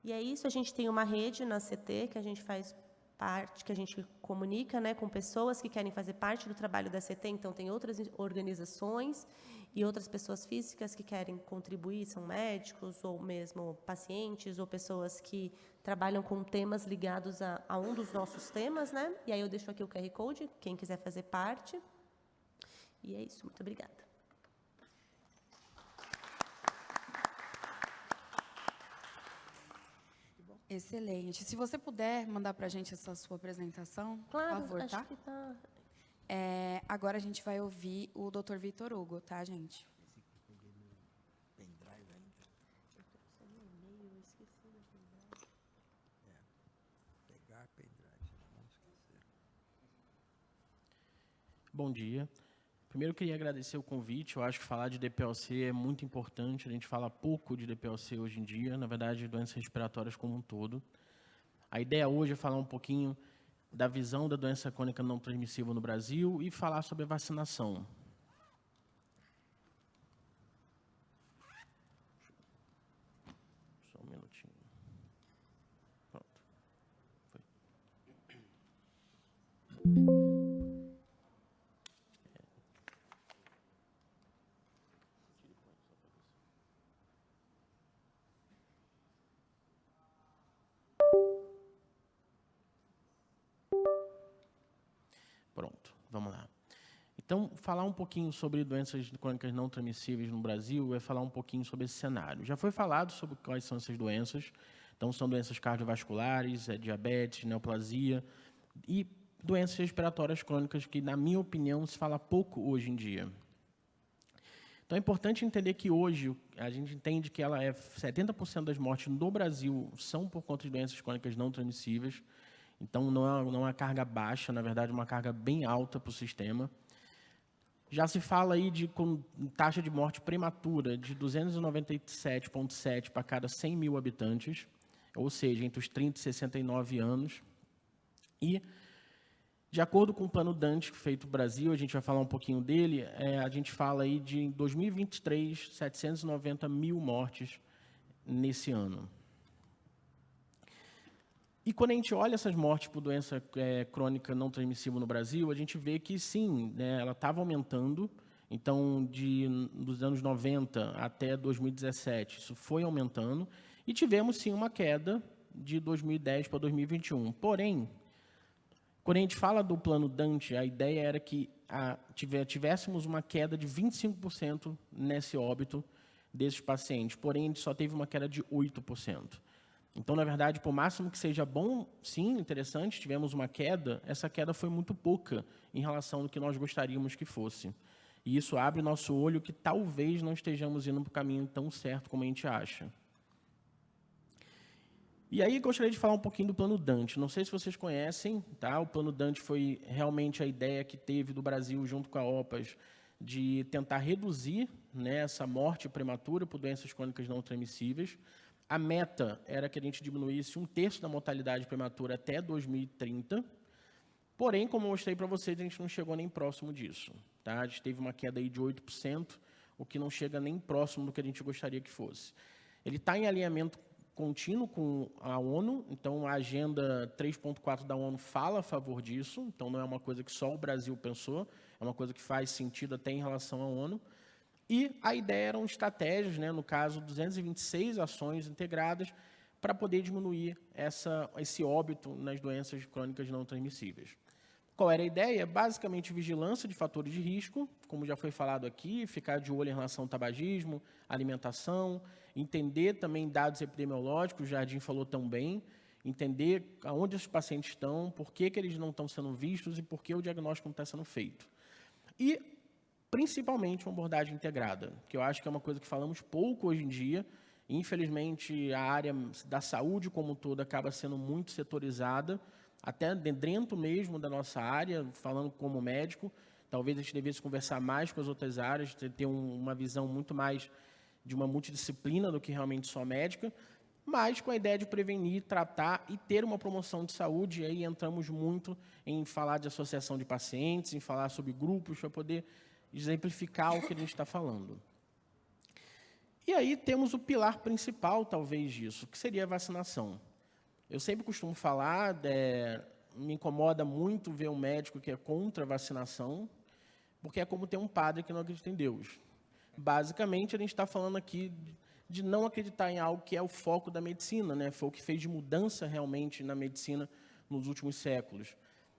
E é isso, a gente tem uma rede na CT que a gente faz parte, que a gente comunica, né, com pessoas que querem fazer parte do trabalho da CT, então tem outras organizações e outras pessoas físicas que querem contribuir, são médicos ou mesmo pacientes ou pessoas que trabalham com temas ligados a um dos nossos temas, né? E aí eu deixo aqui o QR Code, quem quiser fazer parte. E é isso, muito obrigada. Excelente. Se você puder mandar para a gente essa sua apresentação, Claro, por favor, acho tá? que tá. Agora a gente vai ouvir o Dr. Vitor Hugo, tá, gente? Bom dia. Primeiro, eu queria agradecer o convite. Eu acho que falar de DPOC é muito importante. A gente fala pouco de DPOC hoje em dia, na verdade, doenças respiratórias como um todo. A ideia hoje é falar um pouquinho da visão da doença crônica não transmissível no Brasil e falar sobre a vacinação. Só um minutinho. Pronto. Foi. Pronto, vamos lá. Então, falar um pouquinho sobre doenças crônicas não transmissíveis no Brasil é falar um pouquinho sobre esse cenário. Já foi falado sobre quais são essas doenças. Então, são doenças cardiovasculares, diabetes, neoplasia e doenças respiratórias crônicas que, na minha opinião, se fala pouco hoje em dia. Então, é importante entender que hoje a gente entende que 70% das mortes no Brasil são por conta de doenças crônicas não transmissíveis. Então, não é uma carga baixa, na verdade, uma carga bem alta para o sistema. Já se fala aí com taxa de morte prematura de 297,7 para cada 100 mil habitantes, ou seja, entre os 30 e 69 anos. E, de acordo com o Plano Dante feito no Brasil, a gente vai falar um pouquinho dele, a gente fala aí de, em 2023, 790 mil mortes nesse ano. E quando a gente olha essas mortes por doença crônica não transmissível no Brasil, a gente vê que, sim, né, ela estava aumentando. Então, dos anos 90 até 2017, isso foi aumentando. E tivemos, sim, uma queda de 2010 para 2021. Porém, quando a gente fala do Plano Dante, a ideia era que tivéssemos uma queda de 25% nesse óbito desses pacientes. Porém, a gente só teve uma queda de 8%. Então, na verdade, por máximo que seja bom, sim, interessante, tivemos uma queda, essa queda foi muito pouca em relação ao que nós gostaríamos que fosse. E isso abre nosso olho que talvez não estejamos indo para o caminho tão certo como a gente acha. E aí, gostaria de falar um pouquinho do Plano Dante. Não sei se vocês conhecem, tá? O Plano Dante foi realmente a ideia que teve do Brasil, junto com a OPAS, de tentar reduzir, né, essa morte prematura por doenças crônicas não transmissíveis. A meta era que a gente diminuísse 1/3 da mortalidade prematura até 2030. Porém, como eu mostrei para vocês, a gente não chegou nem próximo disso. Tá? A gente teve uma queda aí de 8%, o que não chega nem próximo do que a gente gostaria que fosse. Ele está em alinhamento contínuo com a ONU, então a Agenda 3.4 da ONU fala a favor disso, então não é uma coisa que só o Brasil pensou, é uma coisa que faz sentido até em relação à ONU. E a ideia eram estratégias, né, no caso, 226 ações integradas para poder diminuir esse óbito nas doenças crônicas não transmissíveis. Qual era a ideia? Basicamente, vigilância de fatores de risco, como já foi falado aqui, ficar de olho em relação ao tabagismo, alimentação, entender também dados epidemiológicos, o Jardim falou tão bem, entender aonde os pacientes estão, por que eles não estão sendo vistos e por que o diagnóstico não está sendo feito. E, principalmente, uma abordagem integrada, que eu acho que é uma coisa que falamos pouco hoje em dia. Infelizmente, a área da saúde como um todo acaba sendo muito setorizada, até dentro mesmo da nossa área, falando como médico. Talvez a gente devesse conversar mais com as outras áreas, ter uma visão muito mais de uma multidisciplina do que realmente só médica, mas com a ideia de prevenir, tratar e ter uma promoção de saúde. E aí entramos muito em falar de associação de pacientes, em falar sobre grupos, para poder exemplificar o que a gente está falando. E aí temos o pilar principal, talvez, disso, que seria a vacinação. Eu sempre costumo falar, me incomoda muito ver um médico que é contra a vacinação, porque é como ter um padre que não acredita em Deus. Basicamente, a gente está falando aqui de não acreditar em algo que é o foco da medicina, né? Foi o que fez de mudança realmente na medicina nos últimos séculos.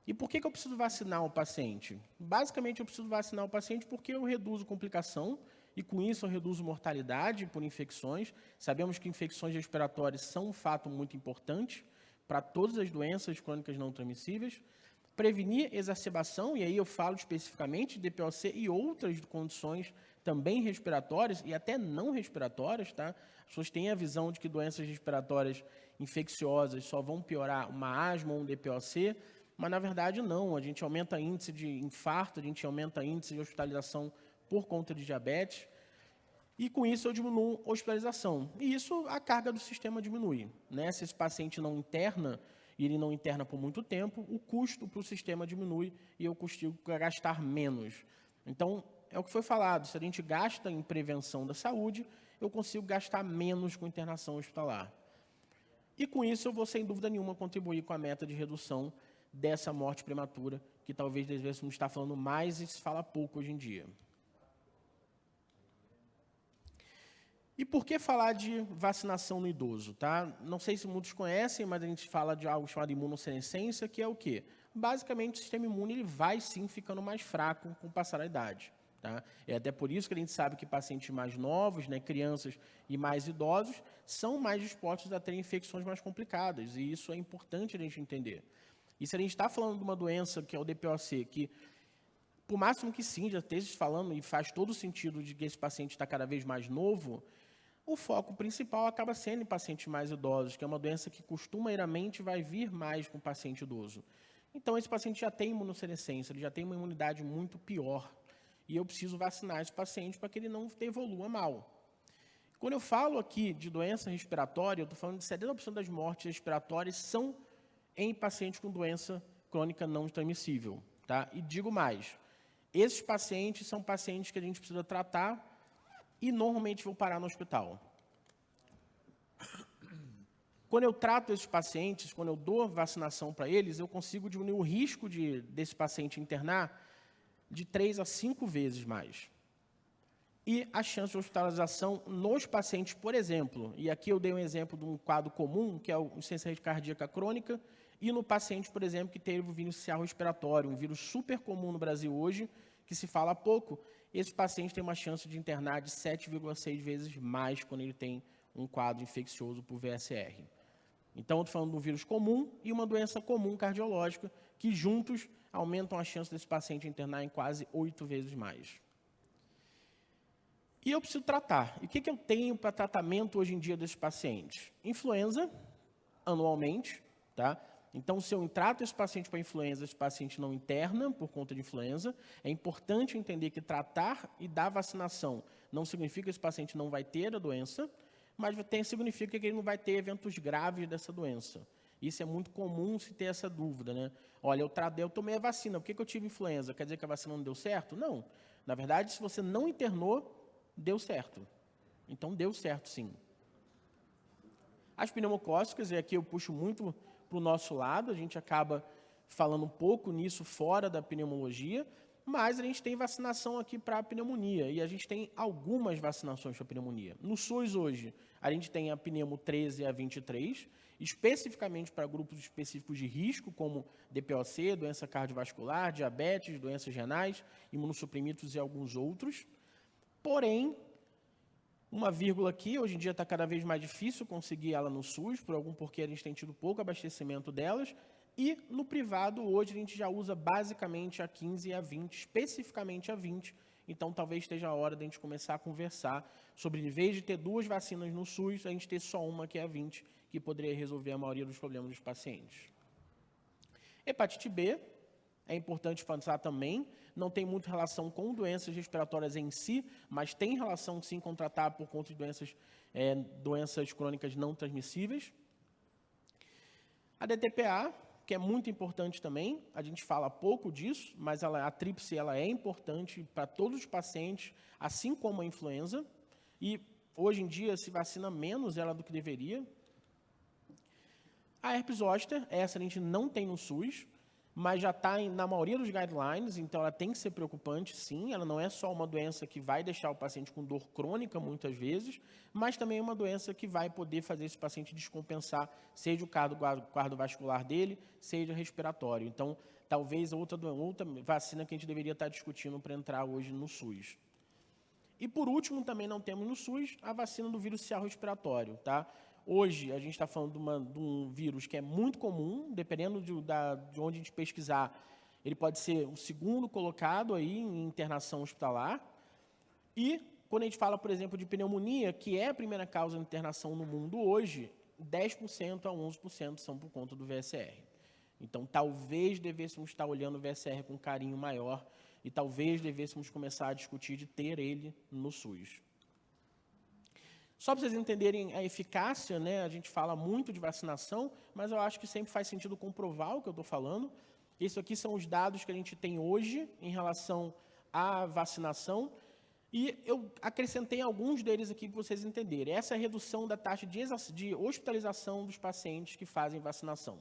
E por que eu preciso vacinar o paciente? Basicamente, eu preciso vacinar o paciente porque eu reduzo complicação e, com isso, eu reduzo mortalidade por infecções. Sabemos que infecções respiratórias são um fato muito importante para todas as doenças crônicas não transmissíveis. Prevenir exacerbação, e aí eu falo especificamente de DPOC e outras condições também respiratórias e até não respiratórias, tá? As pessoas têm a visão de que doenças respiratórias infecciosas só vão piorar uma asma ou um DPOC, mas na verdade não. A gente aumenta índice de infarto, a gente aumenta índice de hospitalização por conta de diabetes, e com isso eu diminuo a hospitalização. E isso, a carga do sistema diminui, né? Se esse paciente não interna, e ele não interna por muito tempo, o custo para o sistema diminui e eu consigo gastar menos. Então, é o que foi falado, se a gente gasta em prevenção da saúde, eu consigo gastar menos com internação hospitalar. E com isso eu vou, sem dúvida nenhuma, contribuir com a meta de redução dessa morte prematura, que talvez devêssemos estar falando mais e se fala pouco hoje em dia. E por que falar de vacinação no idoso? Tá? Não sei se muitos conhecem, mas a gente fala de algo chamado imunossenescência, que é o quê? Basicamente, o sistema imune ele vai sim ficando mais fraco com o passar da idade. Tá? É até por isso que a gente sabe que pacientes mais novos, né, crianças e mais idosos, são mais dispostos a ter infecções mais complicadas, e isso é importante a gente entender. E se a gente está falando de uma doença que é o DPOC, que por máximo que sim, já esteja falando, e faz todo o sentido de que esse paciente está cada vez mais novo, o foco principal acaba sendo em pacientes mais idosos, que é uma doença que costumeiramente vai vir mais com o paciente idoso. Então, esse paciente já tem imunossenescência, ele já tem uma imunidade muito pior, e eu preciso vacinar esse paciente para que ele não evolua mal. Quando eu falo aqui de doença respiratória, eu estou falando de 70% das mortes respiratórias são em pacientes com doença crônica não transmissível. Tá? E digo mais, esses pacientes são pacientes que a gente precisa tratar e normalmente vão parar no hospital. Quando eu trato esses pacientes, quando eu dou vacinação para eles, eu consigo diminuir o risco desse paciente internar de 3 a 5 vezes mais. E a chance de hospitalização nos pacientes, por exemplo, e aqui eu dei um exemplo de um quadro comum, que é a insuficiência cardíaca crônica, e no paciente, por exemplo, que teve o vírus inicial respiratório, um vírus super comum no Brasil hoje, que se fala pouco, esse paciente tem uma chance de internar de 7,6 vezes mais quando ele tem um quadro infeccioso por VSR. Então, eu estou falando de um vírus comum e uma doença comum cardiológica, que juntos aumentam a chance desse paciente internar em quase 8 vezes mais. E eu preciso tratar. E o que eu tenho para tratamento hoje em dia desses pacientes? Influenza, anualmente, tá? Então, se eu trato esse paciente para influenza, esse paciente não interna por conta de influenza. É importante entender que tratar e dar vacinação não significa que esse paciente não vai ter a doença, mas significa que ele não vai ter eventos graves dessa doença. Isso é muito comum se ter essa dúvida, né? Olha, eu tomei a vacina, por que eu tive influenza? Quer dizer que a vacina não deu certo? Não. Na verdade, se você não internou, deu certo. Então, deu certo, sim. As pneumocócicas, e aqui eu puxo muito para o nosso lado, a gente acaba falando um pouco nisso fora da pneumologia, mas a gente tem vacinação aqui para a pneumonia, e a gente tem algumas vacinações para a pneumonia. No SUS hoje, a gente tem a pneumo 13 a 23, especificamente para grupos específicos de risco, como DPOC, doença cardiovascular, diabetes, doenças renais, imunossuprimidos e alguns outros. Porém, uma vírgula aqui, hoje em dia está cada vez mais difícil conseguir ela no SUS, por algum porquê a gente tem tido pouco abastecimento delas, e no privado, hoje, a gente já usa basicamente a 15 e a 20, especificamente a 20. Então, talvez esteja a hora de a gente começar a conversar sobre, em vez de ter 2 vacinas no SUS, a gente ter só uma, que é a 20, que poderia resolver a maioria dos problemas dos pacientes. Hepatite B, é importante pensar também, não tem muita relação com doenças respiratórias em si, mas tem relação, sim, com tratar por conta de doenças crônicas não transmissíveis. A DTPA, que é muito importante também, a gente fala pouco disso, mas a tríplice ela é importante para todos os pacientes, assim como a influenza, e hoje em dia se vacina menos ela do que deveria. A herpes zoster, essa a gente não tem no SUS, mas já está na maioria dos guidelines, então ela tem que ser preocupante, sim. Ela não é só uma doença que vai deixar o paciente com dor crônica, muitas vezes, mas também é uma doença que vai poder fazer esse paciente descompensar, seja o cardiovascular dele, seja respiratório. Então, talvez outra vacina que a gente deveria estar discutindo para entrar hoje no SUS. E, por último, também não temos no SUS a vacina do vírus sincicial respiratório, tá? Hoje, a gente está falando de um vírus que é muito comum, dependendo de onde a gente pesquisar, ele pode ser o segundo colocado aí em internação hospitalar. E, quando a gente fala, por exemplo, de pneumonia, que é a primeira causa de internação no mundo hoje, 10% a 11% são por conta do VSR. Então, talvez devêssemos estar olhando o VSR com carinho maior e talvez devêssemos começar a discutir de ter ele no SUS. Só para vocês entenderem a eficácia, né, a gente fala muito de vacinação, mas eu acho que sempre faz sentido comprovar o que eu estou falando. Isso aqui são os dados que a gente tem hoje em relação à vacinação, e eu acrescentei alguns deles aqui para vocês entenderem. Essa é a redução da taxa de hospitalização dos pacientes que fazem vacinação.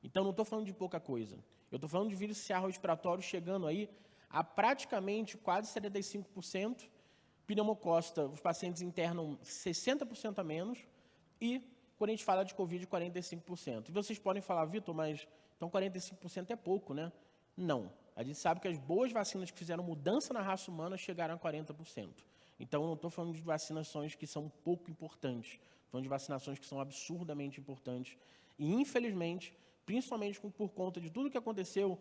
Então, não estou falando de pouca coisa. Eu estou falando de vírus sincicial respiratório chegando aí a praticamente quase 75%. Pneumocosta, os pacientes internam 60% a menos, e quando a gente fala de Covid, 45%. E vocês podem falar, Vitor, mas então 45% é pouco, né? Não. A gente sabe que as boas vacinas que fizeram mudança na raça humana chegaram a 40%. Então, eu não estou falando de vacinações que são pouco importantes, estou falando de vacinações que são absurdamente importantes. E, infelizmente, principalmente por conta de tudo que aconteceu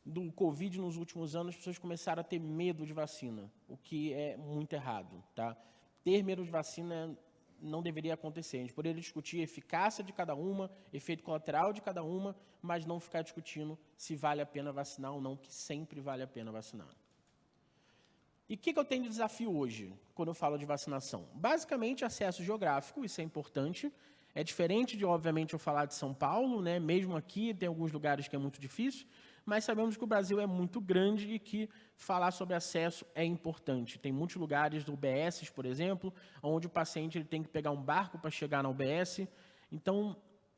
do Covid nos últimos anos, as pessoas começaram a ter medo de vacina, o que é muito errado, tá? Ter medo de vacina não deveria acontecer. A gente poderia discutir a eficácia de cada uma, efeito colateral de cada uma, mas não ficar discutindo se vale a pena vacinar ou não, que sempre vale a pena vacinar. E o que eu tenho de desafio hoje, quando eu falo de vacinação? Basicamente, acesso geográfico, isso é importante. É diferente de, obviamente, eu falar de São Paulo, né? Mesmo aqui, tem alguns lugares que é muito difícil, mas sabemos que o Brasil é muito grande e que falar sobre acesso é importante. Tem muitos lugares do UBS, por exemplo, onde o paciente ele tem que pegar um barco para chegar na UBS. Então,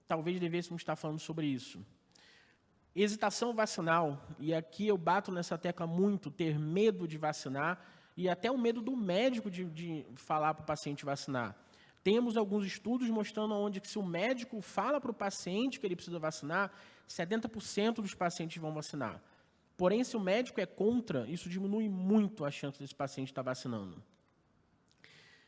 talvez devêssemos estar falando sobre isso. Hesitação vacinal, e aqui eu bato nessa tecla muito, ter medo de vacinar e até o medo do médico de falar para o paciente vacinar. Temos alguns estudos mostrando onde que se o médico fala para o paciente que ele precisa vacinar, 70% dos pacientes vão vacinar. Porém, se o médico é contra, isso diminui muito a chance desse paciente estar vacinando.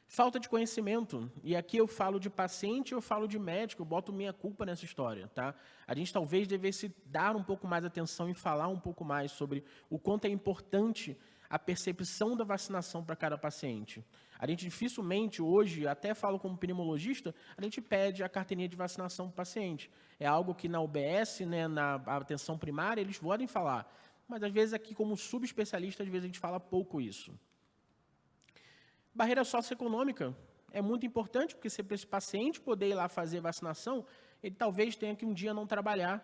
Falta de conhecimento. E aqui eu falo de paciente, eu falo de médico, eu boto minha culpa nessa história, tá? A gente talvez devesse dar um pouco mais atenção e falar um pouco mais sobre o quanto é importante a percepção da vacinação para cada paciente. A gente dificilmente hoje, até falo como pneumologista, a gente pede a carteirinha de vacinação para o paciente. É algo que na UBS, né, na atenção primária, eles podem falar. Mas às vezes aqui como subespecialista, às vezes a gente fala pouco isso. Barreira socioeconômica é muito importante, porque se esse paciente poder ir lá fazer vacinação, ele talvez tenha que um dia não trabalhar.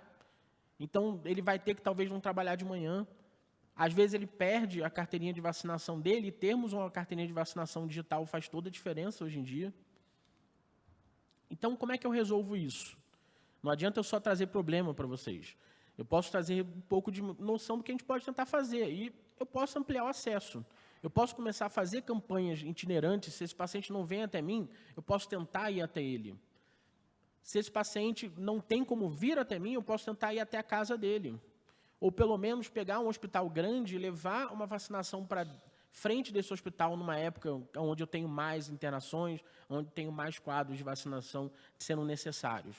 Então, ele vai ter que talvez não trabalhar de manhã. Às vezes ele perde a carteirinha de vacinação dele, e termos uma carteirinha de vacinação digital faz toda a diferença hoje em dia. Então, como é que eu resolvo isso? Não adianta eu só trazer problema para vocês. Eu posso trazer um pouco de noção do que a gente pode tentar fazer, e eu posso ampliar o acesso. Eu posso começar a fazer campanhas itinerantes, se esse paciente não vem até mim, eu posso tentar ir até ele. Se esse paciente não tem como vir até mim, eu posso tentar ir até a casa dele. Ou, pelo menos, pegar um hospital grande e levar uma vacinação para frente desse hospital numa época onde eu tenho mais internações, onde tenho mais quadros de vacinação sendo necessários.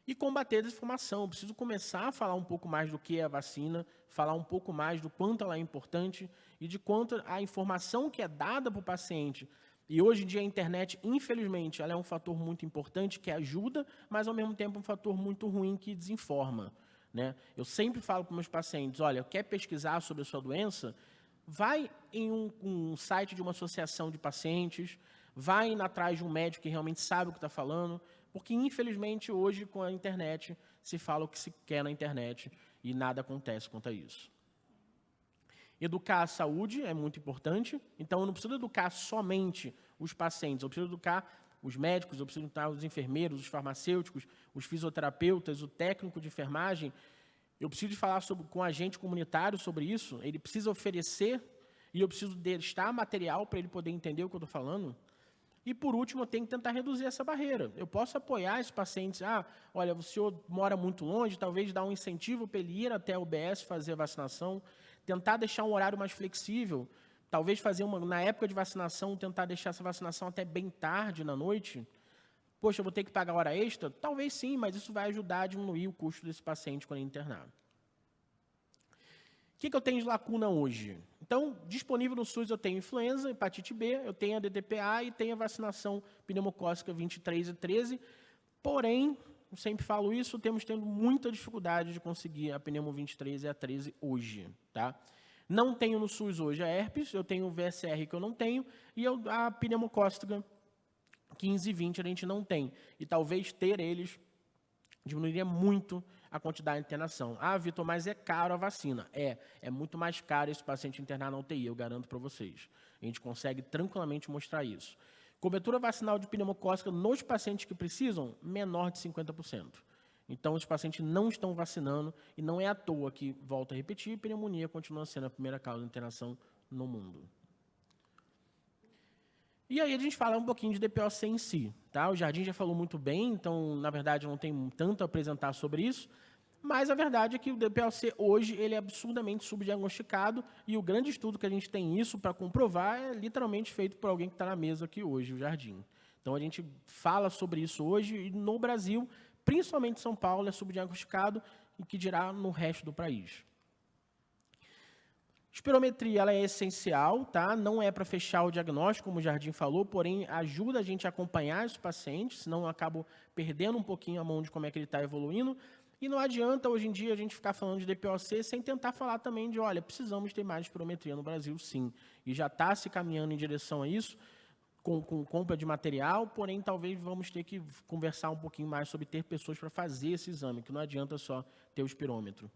E combater a desinformação. Eu preciso começar a falar um pouco mais do que é a vacina, falar um pouco mais do quanto ela é importante e de quanto a informação que é dada para o paciente. E hoje em dia a internet, infelizmente, ela é um fator muito importante que ajuda, mas ao mesmo tempo um fator muito ruim que desinforma, né? Eu sempre falo para meus pacientes, olha, quer pesquisar sobre a sua doença? Vai em um site de uma associação de pacientes, vai atrás de um médico que realmente sabe o que está falando, porque, infelizmente, hoje, com a internet, se fala o que se quer na internet e nada acontece quanto a isso. Educar a saúde é muito importante, então eu não preciso educar somente os pacientes, eu preciso educar os médicos, eu preciso educar os enfermeiros, os farmacêuticos, os fisioterapeutas, o técnico de enfermagem. Eu preciso falar com o agente comunitário sobre isso, ele precisa oferecer e eu preciso estar material para ele poder entender o que eu estou falando. E, por último, eu tenho que tentar reduzir essa barreira. Eu posso apoiar esses pacientes. Olha, o senhor mora muito longe, talvez dar um incentivo para ele ir até a UBS fazer a vacinação, tentar deixar um horário mais flexível, talvez fazer na época de vacinação, tentar deixar essa vacinação até bem tarde na noite. Poxa, eu vou ter que pagar hora extra? Talvez sim, mas isso vai ajudar a diminuir o custo desse paciente quando ele internar. O que eu tenho de lacuna hoje? Então, disponível no SUS eu tenho influenza, hepatite B, eu tenho a DTPA e tenho a vacinação pneumocócica 23 e 13. Porém, eu sempre falo isso, temos tendo muita dificuldade de conseguir a pneumo 23 e a 13 hoje. Tá? Não tenho no SUS hoje a herpes, eu tenho o VSR que eu não tenho, e a pneumocócica 15 e 20 a gente não tem. E talvez ter eles diminuiria muito a quantidade de internação. Vitor, mas é caro a vacina. É muito mais caro esse paciente internar na UTI, eu garanto para vocês. A gente consegue tranquilamente mostrar isso. Cobertura vacinal de pneumocócica nos pacientes que precisam, menor de 50%. Então, os pacientes não estão vacinando e não é à toa que, volto a repetir, pneumonia continua sendo a primeira causa de internação no mundo. E aí a gente fala um pouquinho de DPOC em si. Tá? O Jardim já falou muito bem, então, na verdade, não tem tanto a apresentar sobre isso, mas a verdade é que o DPOC hoje ele é absurdamente subdiagnosticado e o grande estudo que a gente tem isso para comprovar é literalmente feito por alguém que está na mesa aqui hoje, o Jardim. Então, a gente fala sobre isso hoje e no Brasil, principalmente em São Paulo, é subdiagnosticado e que dirá no resto do país. Espirometria ela é essencial, tá? Não é para fechar o diagnóstico, como o Jardim falou, porém ajuda a gente a acompanhar os pacientes, senão eu acabo perdendo um pouquinho a mão de como é que ele está evoluindo. E não adianta, hoje em dia, a gente ficar falando de DPOC sem tentar falar também de, olha, precisamos ter mais espirometria no Brasil, sim. E já está se caminhando em direção a isso, com compra de material, porém talvez vamos ter que conversar um pouquinho mais sobre ter pessoas para fazer esse exame, que não adianta só ter o espirômetro.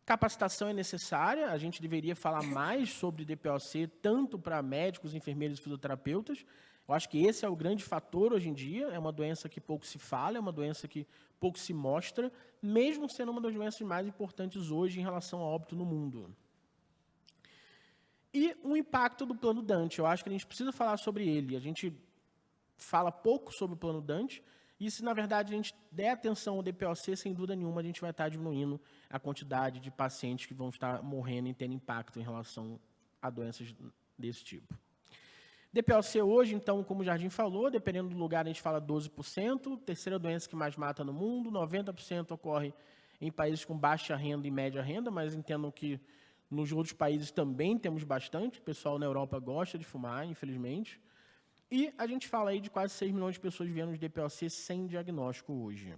Capacitação é necessária, a gente deveria falar mais sobre DPOC, tanto para médicos, enfermeiros e fisioterapeutas. Eu acho que esse é o grande fator hoje em dia, é uma doença que pouco se fala, é uma doença que pouco se mostra, mesmo sendo uma das doenças mais importantes hoje em relação a óbito no mundo. E o impacto do Plano Dante, eu acho que a gente precisa falar sobre ele. A gente fala pouco sobre o Plano Dante, e se, na verdade, a gente der atenção ao DPOC, sem dúvida nenhuma, a gente vai estar diminuindo a quantidade de pacientes que vão estar morrendo e tendo impacto em relação a doenças desse tipo. DPOC hoje, então, como o Jardim falou, dependendo do lugar, a gente fala 12%, terceira doença que mais mata no mundo, 90% ocorre em países com baixa renda e média renda, mas entendam que nos outros países também temos bastante, o pessoal na Europa gosta de fumar, infelizmente. E a gente fala aí de quase 6 milhões de pessoas vivendo de DPOC sem diagnóstico hoje.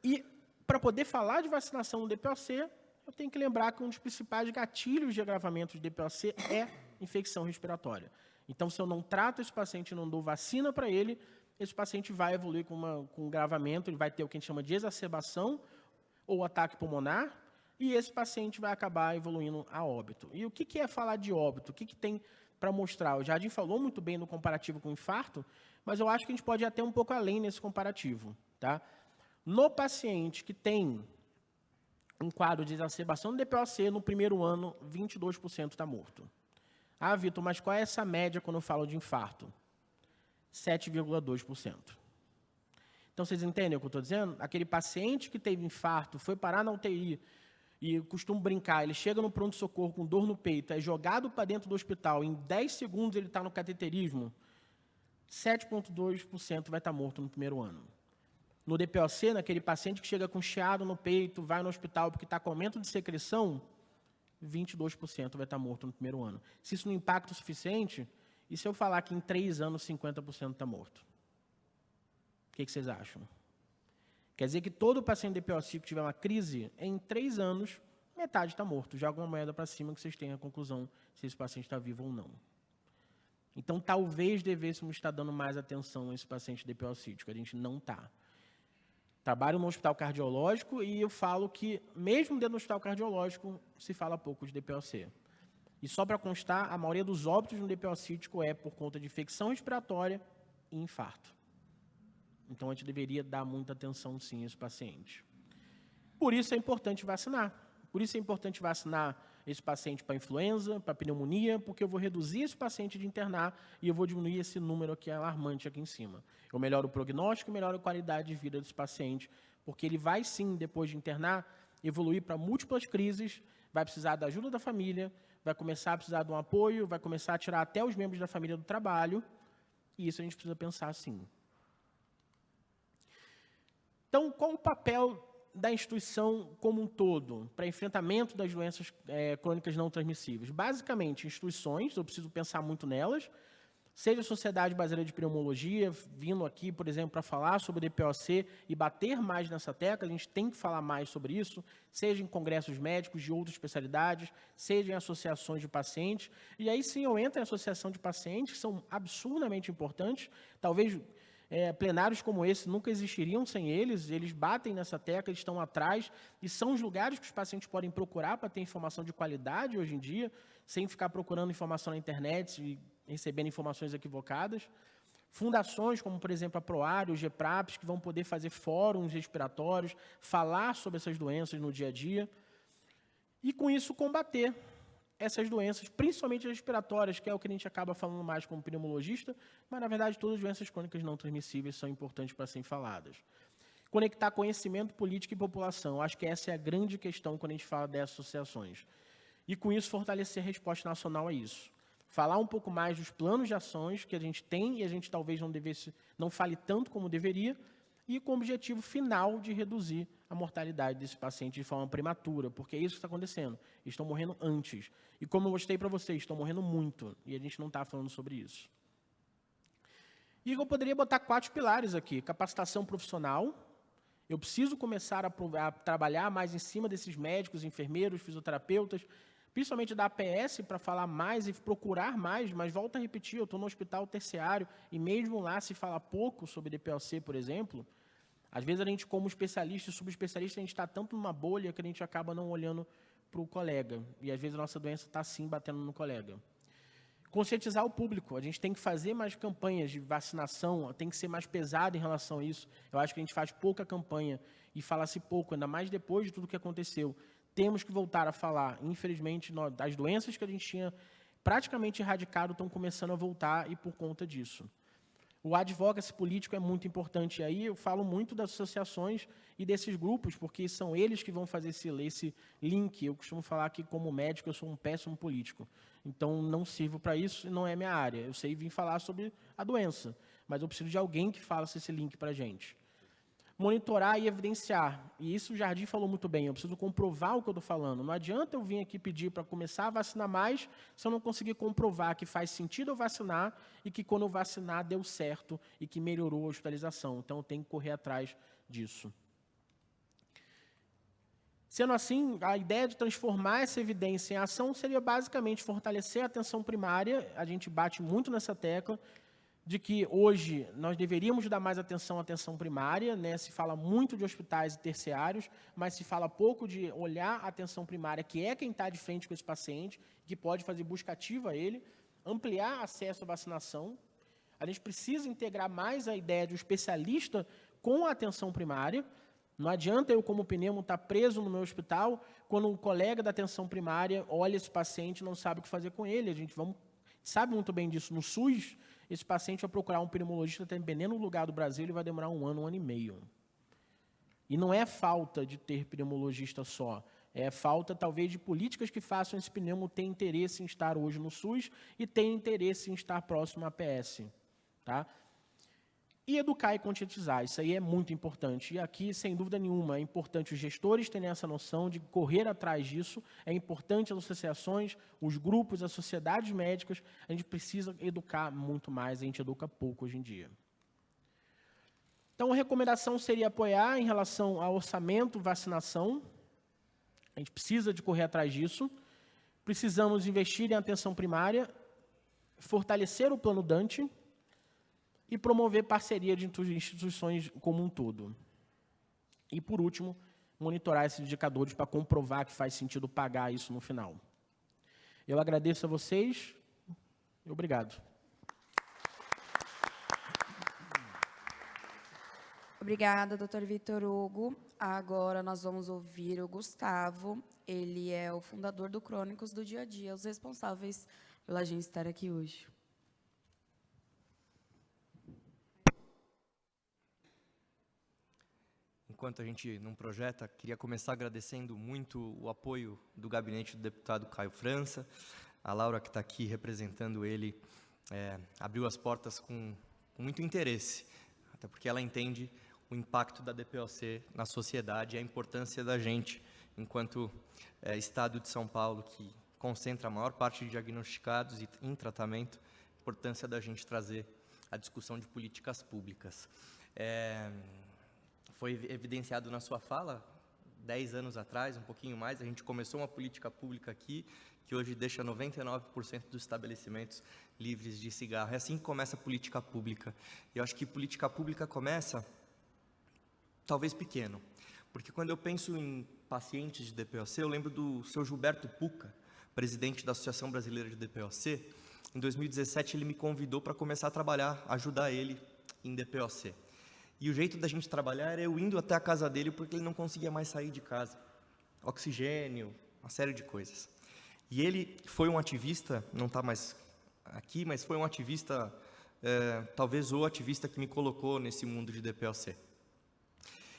E para poder falar de vacinação no DPOC, eu tenho que lembrar que um dos principais gatilhos de agravamento de DPOC é infecção respiratória. Então, se eu não trato esse paciente e não dou vacina para ele, esse paciente vai evoluir com um agravamento, ele vai ter o que a gente chama de exacerbação ou ataque pulmonar, e esse paciente vai acabar evoluindo a óbito. E o que é falar de óbito? O que tem para mostrar? O Jardim falou muito bem no comparativo com infarto, mas eu acho que a gente pode ir até um pouco além nesse comparativo. Tá? No paciente que tem um quadro de exacerbação do DPOC, no primeiro ano, 22% está morto. Vitor, mas qual é essa média quando eu falo de infarto? 7,2%. Então, vocês entendem o que eu estou dizendo? Aquele paciente que teve infarto, foi parar na UTI, e eu costumo brincar, ele chega no pronto-socorro com dor no peito, é jogado para dentro do hospital, em 10 segundos ele está no cateterismo, 7,2% vai estar morto no primeiro ano. No DPOC, naquele paciente que chega com chiado no peito, vai no hospital porque está com aumento de secreção, 22% vai estar morto no primeiro ano. Se isso não impacta o suficiente, e se eu falar que em 3 anos 50% está morto? O que vocês acham? Quer dizer que todo paciente DPOC que tiver uma crise, em 3 anos, metade está morto. Joga uma moeda para cima que vocês tenham a conclusão se esse paciente está vivo ou não. Então, talvez devêssemos estar dando mais atenção a esse paciente DPOCítico. A gente não está. Trabalho no hospital cardiológico e eu falo que, mesmo dentro do hospital cardiológico, se fala pouco de DPOC. E só para constar, a maioria dos óbitos no DPOCítico é por conta de infecção respiratória e infarto. Então, a gente deveria dar muita atenção, sim, a esse paciente. Por isso é importante vacinar. Por isso é importante vacinar esse paciente para influenza, para pneumonia, porque eu vou reduzir esse paciente de internar e eu vou diminuir esse número aqui alarmante aqui em cima. Eu melhoro o prognóstico e melhoro a qualidade de vida desse paciente, porque ele vai, sim, depois de internar, evoluir para múltiplas crises, vai precisar da ajuda da família, vai começar a precisar de um apoio, vai começar a tirar até os membros da família do trabalho, e isso a gente precisa pensar, sim. Então, qual o papel da instituição como um todo para enfrentamento das doenças crônicas não transmissíveis? Basicamente, instituições, eu preciso pensar muito nelas, seja a Sociedade Brasileira de Pneumologia, vindo aqui, por exemplo, para falar sobre o DPOC e bater mais nessa tecla, a gente tem que falar mais sobre isso, seja em congressos médicos de outras especialidades, seja em associações de pacientes, e aí sim eu entro em associação de pacientes, que são absurdamente importantes, talvez plenários como esse nunca existiriam sem eles, eles batem nessa tecla, eles estão atrás, e são os lugares que os pacientes podem procurar para ter informação de qualidade hoje em dia, sem ficar procurando informação na internet e recebendo informações equivocadas. Fundações como, por exemplo, a PROARE, os GEPRAPs, que vão poder fazer fóruns respiratórios, falar sobre essas doenças no dia a dia, e com isso combater essas doenças, principalmente respiratórias, que é o que a gente acaba falando mais como pneumologista, mas, na verdade, todas as doenças crônicas não transmissíveis são importantes para serem faladas. Conectar conhecimento, política e população. Acho que essa é a grande questão quando a gente fala dessas associações. E, com isso, fortalecer a resposta nacional a isso. Falar um pouco mais dos planos de ações que a gente tem e a gente talvez não fale tanto como deveria, e com o objetivo final de reduzir a mortalidade desse paciente de forma prematura, porque é isso que está acontecendo. Eles estão morrendo antes. E como eu mostrei para vocês, estão morrendo muito, e a gente não está falando sobre isso. E eu poderia botar 4 pilares aqui. Capacitação profissional. Eu preciso começar a trabalhar mais em cima desses médicos, enfermeiros, fisioterapeutas, principalmente da APS, para falar mais e procurar mais, mas volto a repetir, eu estou no hospital terciário, e mesmo lá se fala pouco sobre DPOC, por exemplo. Às vezes a gente, como especialista e subespecialista, a gente está tanto numa bolha que a gente acaba não olhando para o colega. E às vezes a nossa doença está sim batendo no colega. Conscientizar o público. A gente tem que fazer mais campanhas de vacinação, tem que ser mais pesado em relação a isso. Eu acho que a gente faz pouca campanha e fala-se pouco, ainda mais depois de tudo que aconteceu. Temos que voltar a falar. Infelizmente, das doenças que a gente tinha praticamente erradicado estão começando a voltar e por conta disso. O advocacy político é muito importante. E aí eu falo muito das associações e desses grupos, porque são eles que vão fazer esse link. Eu costumo falar que, como médico, eu sou um péssimo político. Então, não sirvo para isso e não é minha área. Eu sei vir falar sobre a doença, mas eu preciso de alguém que faça esse link para a gente. Monitorar e evidenciar. E isso o Jardim falou muito bem, eu preciso comprovar o que eu estou falando. Não adianta eu vir aqui pedir para começar a vacinar mais se eu não conseguir comprovar que faz sentido eu vacinar e que quando eu vacinar deu certo e que melhorou a hospitalização. Então, eu tenho que correr atrás disso. Sendo assim, a ideia de transformar essa evidência em ação seria basicamente fortalecer a atenção primária, a gente bate muito nessa tecla, de que hoje nós deveríamos dar mais atenção à atenção primária, né? Se fala muito de hospitais e terciários, mas se fala pouco de olhar a atenção primária, que é quem está de frente com esse paciente, que pode fazer busca ativa a ele, ampliar acesso à vacinação. A gente precisa integrar mais a ideia de um especialista com a atenção primária. Não adianta eu, como pneumo, estar preso no meu hospital, quando um colega da atenção primária olha esse paciente e não sabe o que fazer com ele. A gente sabe muito bem disso no SUS, esse paciente vai procurar um pneumologista, dependendo do lugar do Brasil, ele vai demorar 1 ano, 1 ano e meio. E não é falta de ter pneumologista só, é falta, talvez, de políticas que façam esse pneumo ter interesse em estar hoje no SUS e ter interesse em estar próximo à APS. Tá? E educar e conscientizar, isso aí é muito importante. E aqui, sem dúvida nenhuma, é importante os gestores terem essa noção de correr atrás disso, é importante as associações, os grupos, as sociedades médicas, a gente precisa educar muito mais, a gente educa pouco hoje em dia. Então, a recomendação seria apoiar em relação ao orçamento, vacinação, a gente precisa de correr atrás disso, precisamos investir em atenção primária, fortalecer o plano Dante, e promover parceria de instituições como um todo. E, por último, monitorar esses indicadores para comprovar que faz sentido pagar isso no final. Eu agradeço a vocês e obrigado. Obrigada, Dr. Vitor Hugo. Agora nós vamos ouvir o Gustavo. Ele é o fundador do Crônicos do Dia a Dia, os responsáveis pela gente estar aqui hoje. Enquanto a gente não projeta, queria começar agradecendo muito o apoio do gabinete do deputado Caio França. A Laura, que está aqui representando ele, abriu as portas com muito interesse, até porque ela entende o impacto da DPOC na sociedade e a importância da gente, enquanto Estado de São Paulo, que concentra a maior parte de diagnosticados e em tratamento, a importância da gente trazer a discussão de políticas públicas. Foi evidenciado na sua fala, 10 anos atrás, um pouquinho mais, a gente começou uma política pública aqui, que hoje deixa 99% dos estabelecimentos livres de cigarro. É assim que começa a política pública. Eu acho que política pública começa, talvez pequeno, porque quando eu penso em pacientes de DPOC, eu lembro do seu Gilberto Pucca, presidente da Associação Brasileira de DPOC. Em 2017, ele me convidou para começar a trabalhar, ajudar ele em DPOC. E o jeito da gente trabalhar era eu indo até a casa dele porque ele não conseguia mais sair de casa. Oxigênio, uma série de coisas. E ele foi um ativista, não está mais aqui, mas foi um ativista, talvez o ativista que me colocou nesse mundo de DPOC.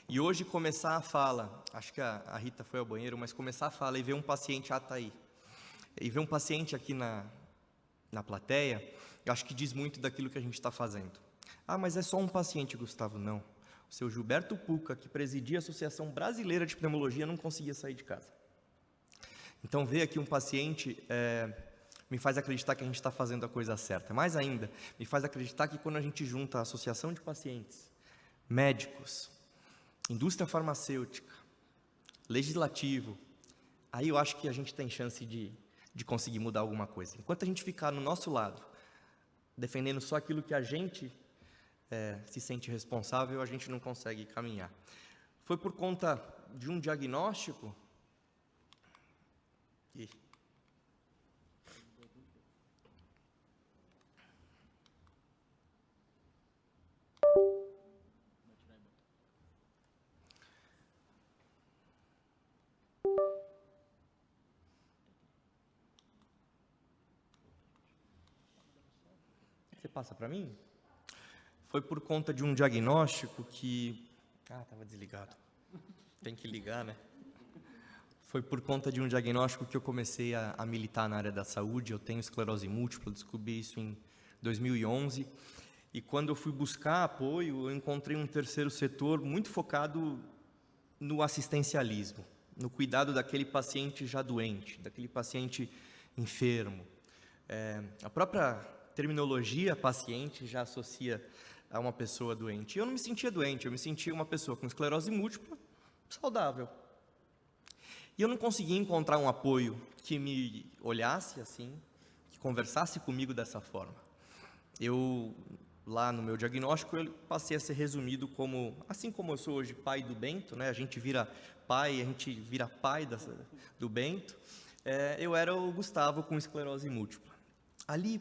E hoje começar a fala, acho que a Rita foi ao banheiro, mas começar a fala e ver um paciente, tá aí, e ver um paciente aqui na plateia, eu acho que diz muito daquilo que a gente está fazendo. Ah, mas é só um paciente, Gustavo. Não. O seu Gilberto Pucca, que presidia a Associação Brasileira de Pneumologia, não conseguia sair de casa. Então, ver aqui um paciente me faz acreditar que a gente está fazendo a coisa certa. Mais ainda, me faz acreditar que quando a gente junta a associação de pacientes, médicos, indústria farmacêutica, legislativo, aí eu acho que a gente tem chance de conseguir mudar alguma coisa. Enquanto a gente ficar no nosso lado, defendendo só aquilo que a gente se sente responsável, a gente não consegue caminhar. Foi por conta de um diagnóstico que você passa para mim? Foi por conta de um diagnóstico que... estava desligado. Tem que ligar, né? Foi por conta de um diagnóstico que eu comecei a militar na área da saúde. Eu tenho esclerose múltipla, descobri isso em 2011. E quando eu fui buscar apoio, eu encontrei um terceiro setor muito focado no assistencialismo, no cuidado daquele paciente já doente, daquele paciente enfermo. A própria terminologia paciente já associa a uma pessoa doente. E eu não me sentia doente, eu me sentia uma pessoa com esclerose múltipla, saudável. E eu não conseguia encontrar um apoio que me olhasse assim, que conversasse comigo dessa forma. Lá no meu diagnóstico, eu passei a ser resumido como, assim como eu sou hoje pai do Bento, né? A gente vira pai, a gente vira pai do Bento, eu era o Gustavo com esclerose múltipla. Ali,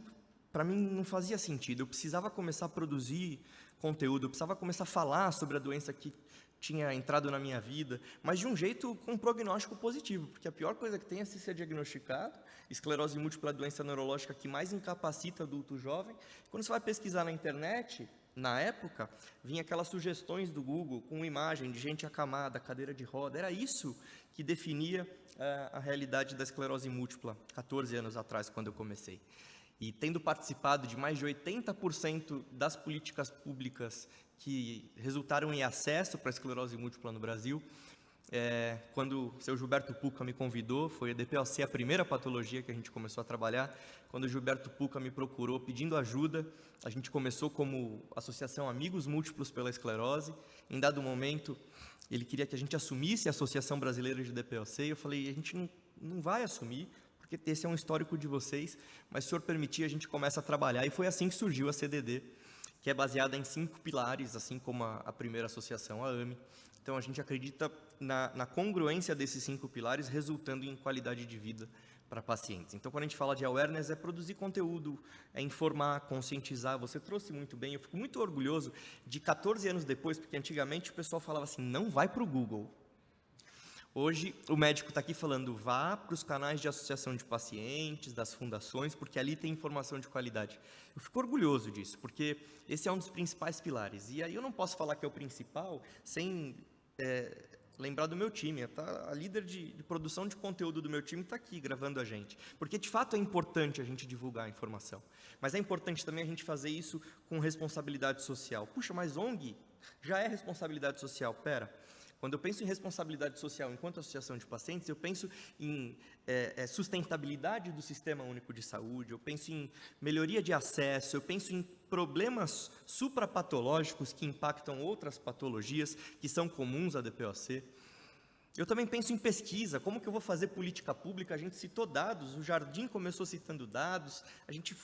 para mim, não fazia sentido. Eu precisava começar a produzir conteúdo, eu precisava começar a falar sobre a doença que tinha entrado na minha vida, mas de um jeito com um prognóstico positivo, porque a pior coisa que tem é se ser diagnosticado, esclerose múltipla é a doença neurológica que mais incapacita adulto jovem. Quando você vai pesquisar na internet, na época, vinha aquelas sugestões do Google com imagem de gente acamada, cadeira de roda, era isso que definia a realidade da esclerose múltipla, 14 anos atrás, quando eu comecei. E tendo participado de mais de 80% das políticas públicas que resultaram em acesso para a esclerose múltipla no Brasil, quando o seu Gilberto Pucca me convidou, foi a DPOC a primeira patologia que a gente começou a trabalhar. Quando o Gilberto Pucca me procurou pedindo ajuda, a gente começou como Associação Amigos Múltiplos pela Esclerose. Em dado momento, ele queria que a gente assumisse a Associação Brasileira de DPOC, e eu falei, a gente não vai assumir, porque esse é um histórico de vocês, mas se o senhor permitir, a gente começa a trabalhar. E foi assim que surgiu a CDD, que é baseada em 5 pilares, assim como a primeira associação, a AME. Então, a gente acredita na congruência desses 5 pilares, resultando em qualidade de vida para pacientes. Então, quando a gente fala de awareness, é produzir conteúdo, é informar, conscientizar. Você trouxe muito bem, eu fico muito orgulhoso de 14 anos depois, porque antigamente o pessoal falava assim, não vai para o Google. Hoje, o médico está aqui falando, vá para os canais de associação de pacientes, das fundações, porque ali tem informação de qualidade. Eu fico orgulhoso disso, porque esse é um dos principais pilares. E aí eu não posso falar que é o principal sem lembrar do meu time. A líder de produção de conteúdo do meu time está aqui gravando a gente. Porque, de fato, é importante a gente divulgar a informação. Mas é importante também a gente fazer isso com responsabilidade social. Puxa, mas ONG já é responsabilidade social. Pera. Quando eu penso em responsabilidade social enquanto associação de pacientes, eu penso em sustentabilidade do Sistema Único de Saúde, eu penso em melhoria de acesso, eu penso em problemas suprapatológicos que impactam outras patologias que são comuns à DPOC. Eu também penso em pesquisa, como que eu vou fazer política pública? A gente citou dados, o Jardim começou citando dados, a gente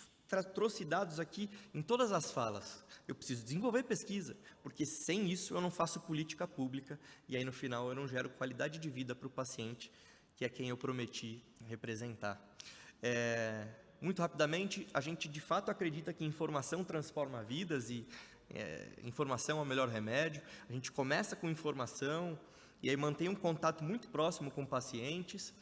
trouxe dados aqui em todas as falas. Eu preciso desenvolver pesquisa, porque sem isso eu não faço política pública e aí no final eu não gero qualidade de vida para o paciente, que é quem eu prometi representar. Muito rapidamente, a gente de fato acredita que informação transforma vidas e informação é o melhor remédio. A gente começa com informação e aí mantém um contato muito próximo com pacientes,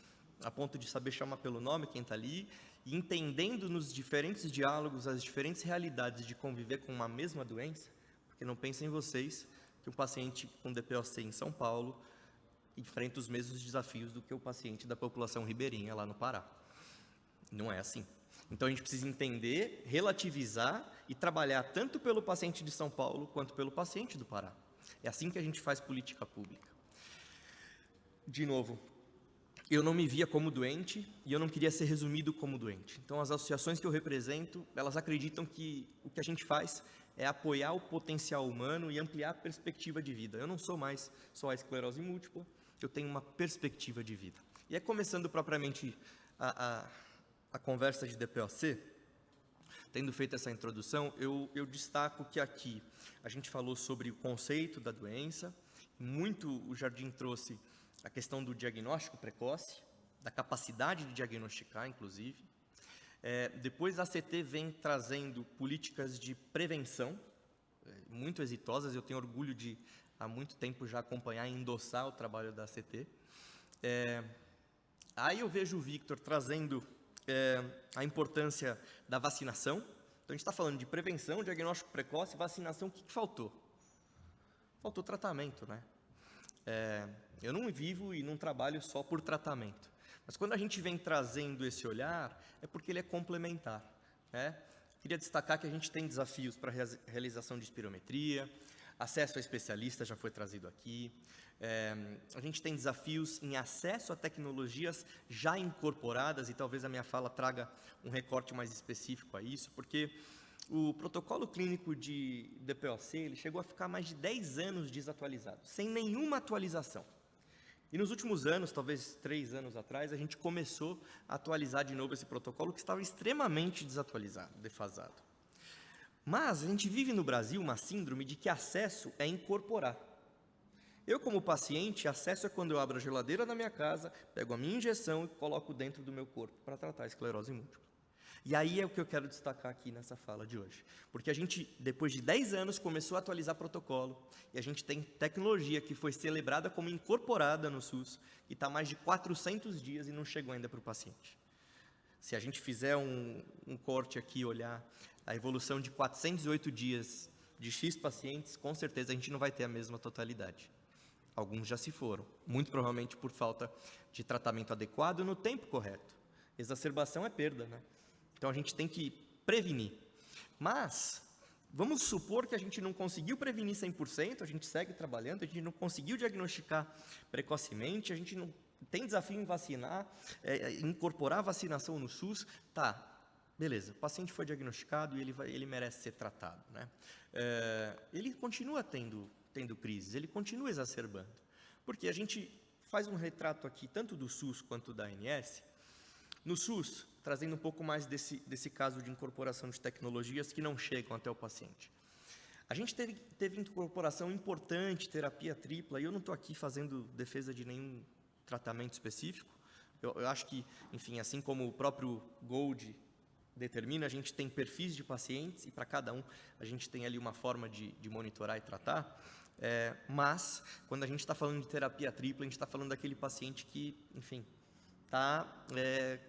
a ponto de saber chamar pelo nome quem está ali, e entendendo nos diferentes diálogos as diferentes realidades de conviver com uma mesma doença, porque não pensem vocês que um paciente com DPOC em São Paulo enfrenta os mesmos desafios do que o paciente da população ribeirinha lá no Pará. Não é assim. Então a gente precisa entender, relativizar e trabalhar tanto pelo paciente de São Paulo quanto pelo paciente do Pará. É assim que a gente faz política pública. De novo, eu não me via como doente e eu não queria ser resumido como doente. Então, as associações que eu represento, elas acreditam que o que a gente faz é apoiar o potencial humano e ampliar a perspectiva de vida. Eu não sou mais só a esclerose múltipla, eu tenho uma perspectiva de vida. E começando propriamente a conversa de DPOC, tendo feito essa introdução, eu destaco que aqui a gente falou sobre o conceito da doença, muito o Jardim trouxe a questão do diagnóstico precoce, da capacidade de diagnosticar, inclusive. Depois a ACT vem trazendo políticas de prevenção, muito exitosas. Eu tenho orgulho de, há muito tempo, já acompanhar e endossar o trabalho da ACT. Aí eu vejo o Victor trazendo a importância da vacinação. Então, a gente está falando de prevenção, diagnóstico precoce, vacinação. O que faltou? Faltou tratamento, né? Eu não vivo e não trabalho só por tratamento, mas quando a gente vem trazendo esse olhar, é porque ele é complementar, né? Queria destacar que a gente tem desafios para a realização de espirometria, acesso a especialista já foi trazido aqui, a gente tem desafios em acesso a tecnologias já incorporadas, e talvez a minha fala traga um recorte mais específico a isso, porque o protocolo clínico de DPOC, ele chegou a ficar mais de 10 anos desatualizado, sem nenhuma atualização. E nos últimos anos, talvez 3 anos atrás, a gente começou a atualizar de novo esse protocolo que estava extremamente desatualizado, defasado. Mas a gente vive no Brasil uma síndrome de que acesso é incorporar. Eu, como paciente, acesso é quando eu abro a geladeira da minha casa, pego a minha injeção e coloco dentro do meu corpo para tratar a esclerose múltipla. E aí é o que eu quero destacar aqui nessa fala de hoje. Porque a gente, depois de 10 anos, começou a atualizar protocolo, e a gente tem tecnologia que foi celebrada como incorporada no SUS, e está mais de 400 dias e não chegou ainda para o paciente. Se a gente fizer um corte aqui e olhar a evolução de 408 dias de X pacientes, com certeza a gente não vai ter a mesma totalidade. Alguns já se foram, muito provavelmente por falta de tratamento adequado no tempo correto. Exacerbação é perda, né? Então a gente tem que prevenir. Mas, vamos supor que a gente não conseguiu prevenir 100%, a gente segue trabalhando, a gente não conseguiu diagnosticar precocemente, a gente não tem desafio em vacinar, incorporar a vacinação no SUS, tá, beleza, o paciente foi diagnosticado e ele merece ser tratado, né? Ele continua tendo crises, ele continua exacerbando, porque a gente faz um retrato aqui, tanto do SUS quanto da ANS. No SUS, trazendo um pouco mais desse caso de incorporação de tecnologias que não chegam até o paciente. A gente teve incorporação importante, terapia tripla, e eu não estou aqui fazendo defesa de nenhum tratamento específico. Eu acho que, enfim, assim como o próprio Gold determina, a gente tem perfis de pacientes, e para cada um a gente tem ali uma forma de monitorar e tratar. Mas, quando a gente está falando de terapia tripla, a gente está falando daquele paciente que, enfim, está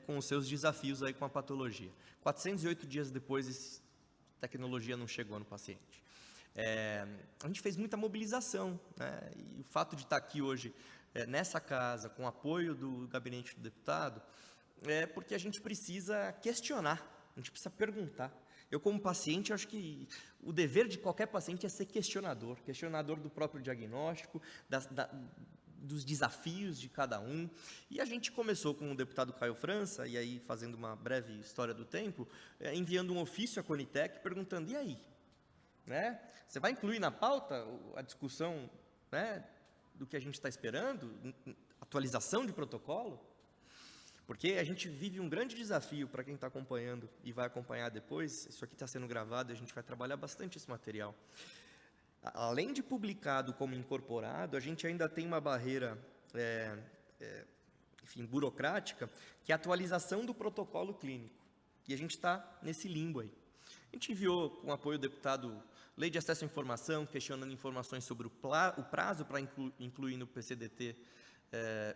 com os seus desafios aí com a patologia. 408 dias depois, a tecnologia não chegou no paciente. A gente fez muita mobilização, né? E o fato de estar aqui hoje, nessa casa, com o apoio do gabinete do deputado, é porque a gente precisa questionar, a gente precisa perguntar. Eu, como paciente, acho que o dever de qualquer paciente é ser questionador do próprio diagnóstico, dos desafios de cada um. E a gente começou com o deputado Caio França, e aí fazendo uma breve história do tempo, enviando um ofício à Conitec perguntando, e aí? Né? Você vai incluir na pauta a discussão, né, do que a gente está esperando? Atualização de protocolo? Porque a gente vive um grande desafio para quem está acompanhando e vai acompanhar depois. Isso aqui está sendo gravado, a gente vai trabalhar bastante esse material. Além de publicado como incorporado, a gente ainda tem uma barreira, enfim, burocrática, que é a atualização do protocolo clínico. E a gente está nesse limbo aí. A gente enviou, com apoio do deputado, Lei de Acesso à Informação, questionando informações sobre o prazo para incluir no PCDT,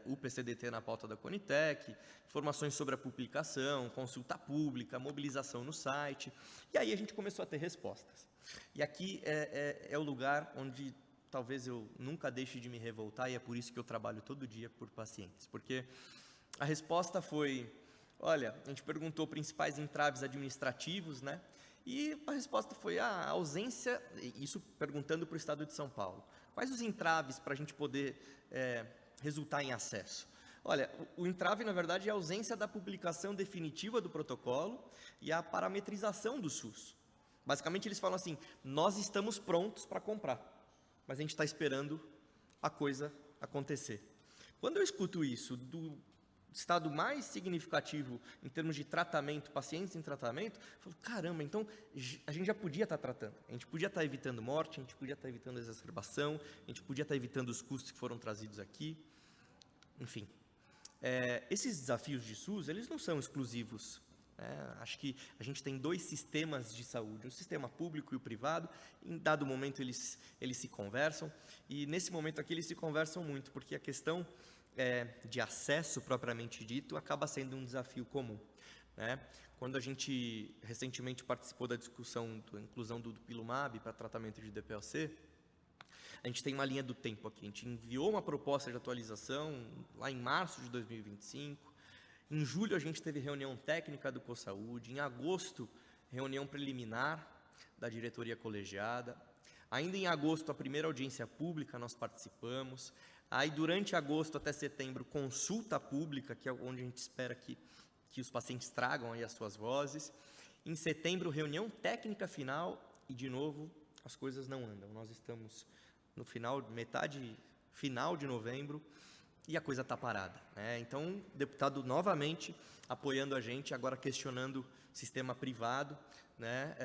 o PCDT na pauta da Conitec, informações sobre a publicação, consulta pública, mobilização no site, e aí a gente começou a ter respostas. E aqui é o lugar onde talvez eu nunca deixe de me revoltar, e é por isso que eu trabalho todo dia por pacientes, porque a resposta foi, olha, a gente perguntou principais entraves administrativos, né? E a resposta foi a ausência, isso perguntando para o Estado de São Paulo, quais os entraves para a gente poder resultar em acesso? Olha, o entrave, na verdade, é a ausência da publicação definitiva do protocolo e a parametrização do SUS. Basicamente, eles falam assim, nós estamos prontos para comprar, mas a gente está esperando a coisa acontecer. Quando eu escuto isso do estado mais significativo em termos de tratamento, pacientes em tratamento, eu falo, caramba, então a gente já podia estar tratando, a gente podia estar evitando morte, a gente podia estar evitando exacerbação, a gente podia estar evitando os custos que foram trazidos aqui, enfim. Esses desafios de SUS, eles não são exclusivos. Acho que a gente tem dois sistemas de saúde, o sistema público e o privado. Em dado momento eles se conversam, e nesse momento aqui eles se conversam muito, porque a questão de acesso propriamente dito acaba sendo um desafio comum, né? Quando a gente recentemente participou da discussão da inclusão do Dupilumab para tratamento de DPOC, a gente tem uma linha do tempo aqui, a gente enviou uma proposta de atualização lá em março de 2025, em julho a gente teve reunião técnica do CoSaúde, em agosto reunião preliminar da diretoria colegiada, ainda em agosto a primeira audiência pública nós participamos, aí durante agosto até setembro consulta pública, que é onde a gente espera que os pacientes tragam aí as suas vozes, em setembro reunião técnica final e de novo as coisas não andam, nós estamos no final, metade final de novembro, e a coisa está parada, né? Então, o deputado novamente apoiando a gente, agora questionando o sistema privado, né?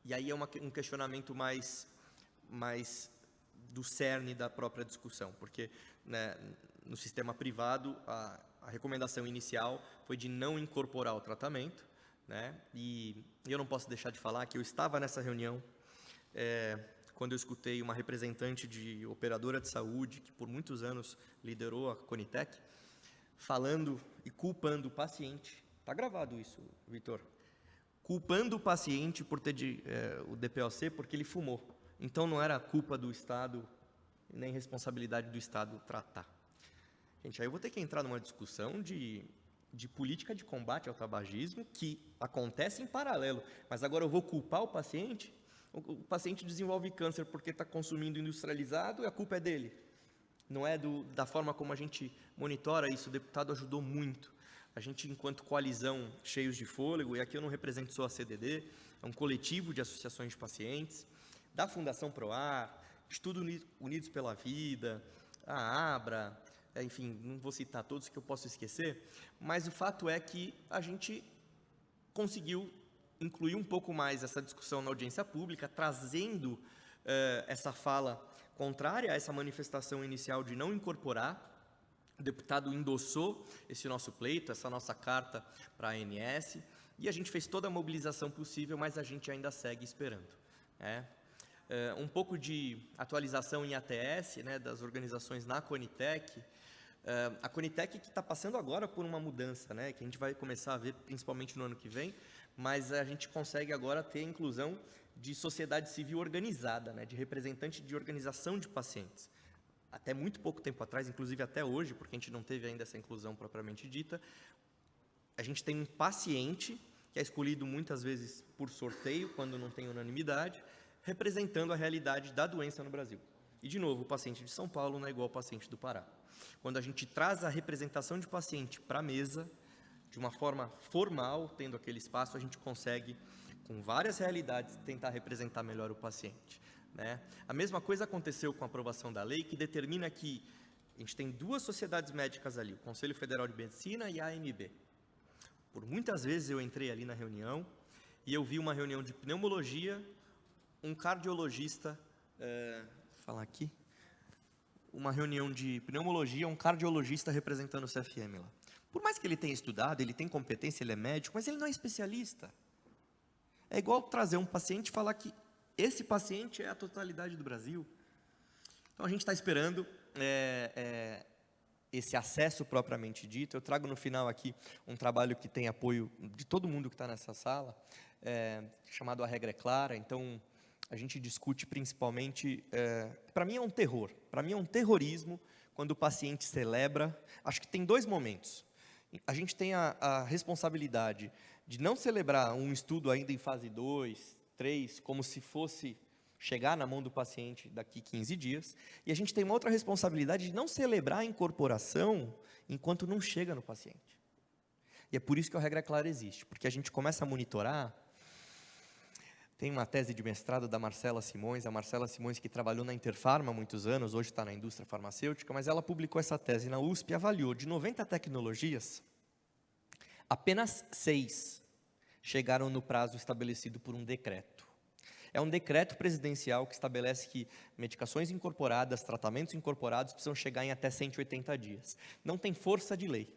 E aí é um questionamento mais do cerne da própria discussão, porque, né, no sistema privado a recomendação inicial foi de não incorporar o tratamento, né? E eu não posso deixar de falar que eu estava nessa reunião quando eu escutei uma representante de operadora de saúde, que por muitos anos liderou a Conitec, falando e culpando o paciente. Está gravado isso, Vitor. Culpando o paciente por ter o DPOC porque ele fumou. Então não era culpa do Estado, nem responsabilidade do Estado tratar. Gente, aí eu vou ter que entrar numa discussão de política de combate ao tabagismo que acontece em paralelo. Mas agora eu vou culpar o paciente? O paciente desenvolve câncer porque está consumindo industrializado e a culpa é dele. Não é da forma como a gente monitora isso. O deputado ajudou muito. A gente, enquanto coalizão Cheios de Fôlego, e aqui eu não represento só a CDD, é um coletivo de associações de pacientes, da Fundação Proar, Estudo Unidos pela Vida, a ABRA, enfim, não vou citar todos que eu posso esquecer, mas o fato é que a gente conseguiu incluir um pouco mais essa discussão na audiência pública, trazendo essa fala contrária a essa manifestação inicial de não incorporar. O deputado endossou esse nosso pleito, essa nossa carta para a ANS, e a gente fez toda a mobilização possível, mas a gente ainda segue esperando. Um pouco de atualização em ATS, né, das organizações na Conitec. A Conitec que está passando agora por uma mudança, né, que a gente vai começar a ver principalmente no ano que vem, mas a gente consegue agora ter a inclusão de sociedade civil organizada, né, de representante de organização de pacientes. Até muito pouco tempo atrás, inclusive até hoje, porque a gente não teve ainda essa inclusão propriamente dita, a gente tem um paciente que é escolhido muitas vezes por sorteio, quando não tem unanimidade, representando a realidade da doença no Brasil. E, de novo, o paciente de São Paulo não é igual ao paciente do Pará. Quando a gente traz a representação de paciente para a mesa, de uma forma formal, tendo aquele espaço, a gente consegue, com várias realidades, tentar representar melhor o paciente. Né? A mesma coisa aconteceu com a aprovação da lei, que determina que a gente tem duas sociedades médicas ali, o Conselho Federal de Medicina e a AMB. Por muitas vezes eu entrei ali na reunião e eu vi uma reunião de pneumologia, um cardiologista, vou falar aqui, uma reunião de pneumologia, um cardiologista representando o CFM lá. Por mais que ele tenha estudado, ele tem competência, ele é médico, mas ele não é especialista. É igual trazer um paciente e falar que esse paciente é a totalidade do Brasil. Então, a gente está esperando esse acesso propriamente dito. Eu trago no final aqui um trabalho que tem apoio de todo mundo que está nessa sala, chamado A Regra é Clara. Então, a gente discute principalmente... para mim é um terror, para mim é um terrorismo quando o paciente celebra. Acho que tem dois momentos. A gente tem a responsabilidade de não celebrar um estudo ainda em fase 2, 3, como se fosse chegar na mão do paciente daqui 15 dias, e a gente tem uma outra responsabilidade de não celebrar a incorporação enquanto não chega no paciente. E é por isso que a Regra Clara existe, porque a gente começa a monitorar. Tem uma tese de mestrado da Marcela Simões, a Marcela Simões que trabalhou na Interpharma há muitos anos, hoje está na indústria farmacêutica, mas ela publicou essa tese na USP e avaliou de 90 tecnologias, apenas 6 chegaram no prazo estabelecido por um decreto. É um decreto presidencial que estabelece que medicações incorporadas, tratamentos incorporados precisam chegar em até 180 dias. Não tem força de lei.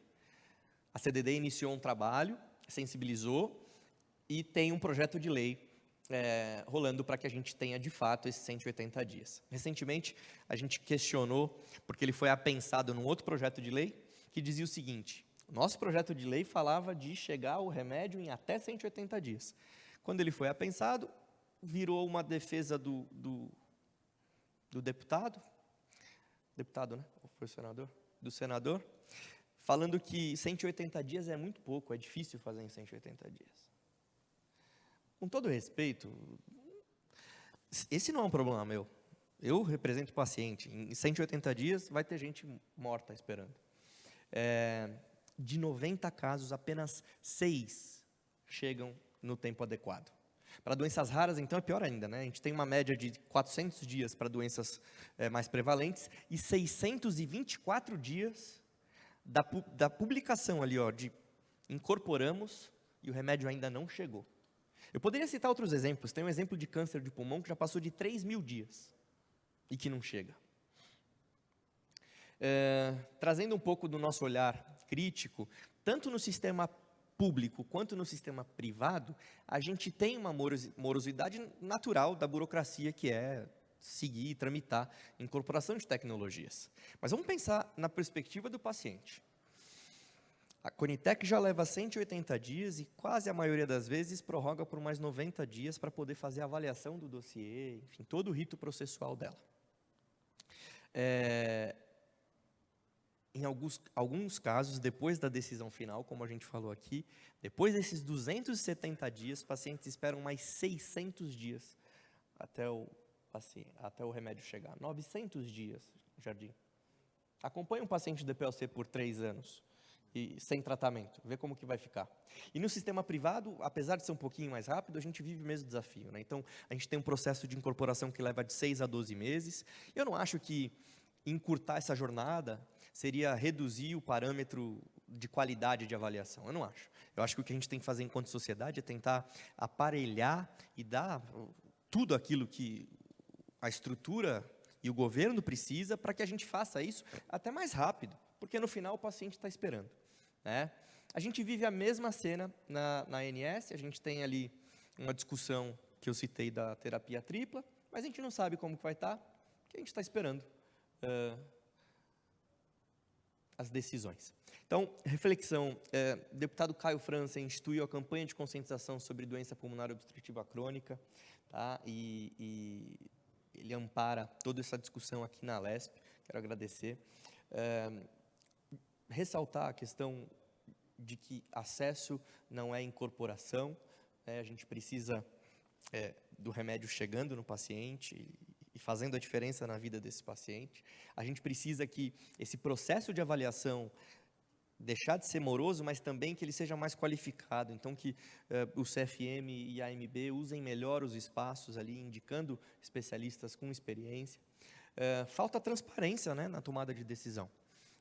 A CDD iniciou um trabalho, sensibilizou e tem um projeto de lei rolando para que a gente tenha de fato esses 180 dias. Recentemente, a gente questionou, porque ele foi apensado num outro projeto de lei, que dizia o seguinte: nosso projeto de lei falava de chegar o remédio em até 180 dias. Quando ele foi apensado, virou uma defesa do deputado, né? Ou foi o senador? Do senador, falando que 180 dias é muito pouco, é difícil fazer em 180 dias. Com todo respeito, esse não é um problema meu. Eu represento o paciente. Em 180 dias vai ter gente morta esperando. De 90 casos, apenas 6 chegam no tempo adequado. Para doenças raras, então, é pior ainda, né? A gente tem uma média de 400 dias para doenças mais prevalentes e 624 dias da publicação ali, ó, de incorporamos e o remédio ainda não chegou. Eu poderia citar outros exemplos. Tem um exemplo de câncer de pulmão que já passou de 3.000 dias e que não chega. Trazendo um pouco do nosso olhar crítico, tanto no sistema público quanto no sistema privado, a gente tem uma morosidade natural da burocracia, que é seguir e tramitar incorporação de tecnologias. Mas vamos pensar na perspectiva do paciente. A Conitec já leva 180 dias e quase a maioria das vezes prorroga por mais 90 dias para poder fazer a avaliação do dossiê, enfim, todo o rito processual dela. Em alguns casos, depois da decisão final, como a gente falou aqui, depois desses 270 dias, pacientes esperam mais 600 dias até o remédio chegar. 900 dias, Jardim. Acompanhe um paciente de DPOC por 3 anos, e sem tratamento, vê como que vai ficar. E no sistema privado, apesar de ser um pouquinho mais rápido, a gente vive o mesmo desafio, né? Então, a gente tem um processo de incorporação que leva de 6 a 12 meses. Eu não acho que encurtar essa jornada seria reduzir o parâmetro de qualidade de avaliação. Eu não acho. Eu acho que o que a gente tem que fazer enquanto sociedade é tentar aparelhar e dar tudo aquilo que a estrutura e o governo precisa para que a gente faça isso até mais rápido, porque no final o paciente está esperando, né? A gente vive a mesma cena na ANS, a gente tem ali uma discussão que eu citei da terapia tripla, mas a gente não sabe como que vai estar, porque a gente está esperando as decisões. Então, reflexão, deputado Caio França instituiu a campanha de conscientização sobre doença pulmonar obstrutiva crônica, tá? E ele ampara toda essa discussão aqui na Alesp, quero agradecer. Ressaltar a questão de que acesso não é incorporação, né? A gente precisa do remédio chegando no paciente e fazendo a diferença na vida desse paciente. A gente precisa que esse processo de avaliação deixar de ser moroso, mas também que ele seja mais qualificado. Então, que o CFM e a AMB usem melhor os espaços ali, indicando especialistas com experiência. Falta transparência, né, na tomada de decisão.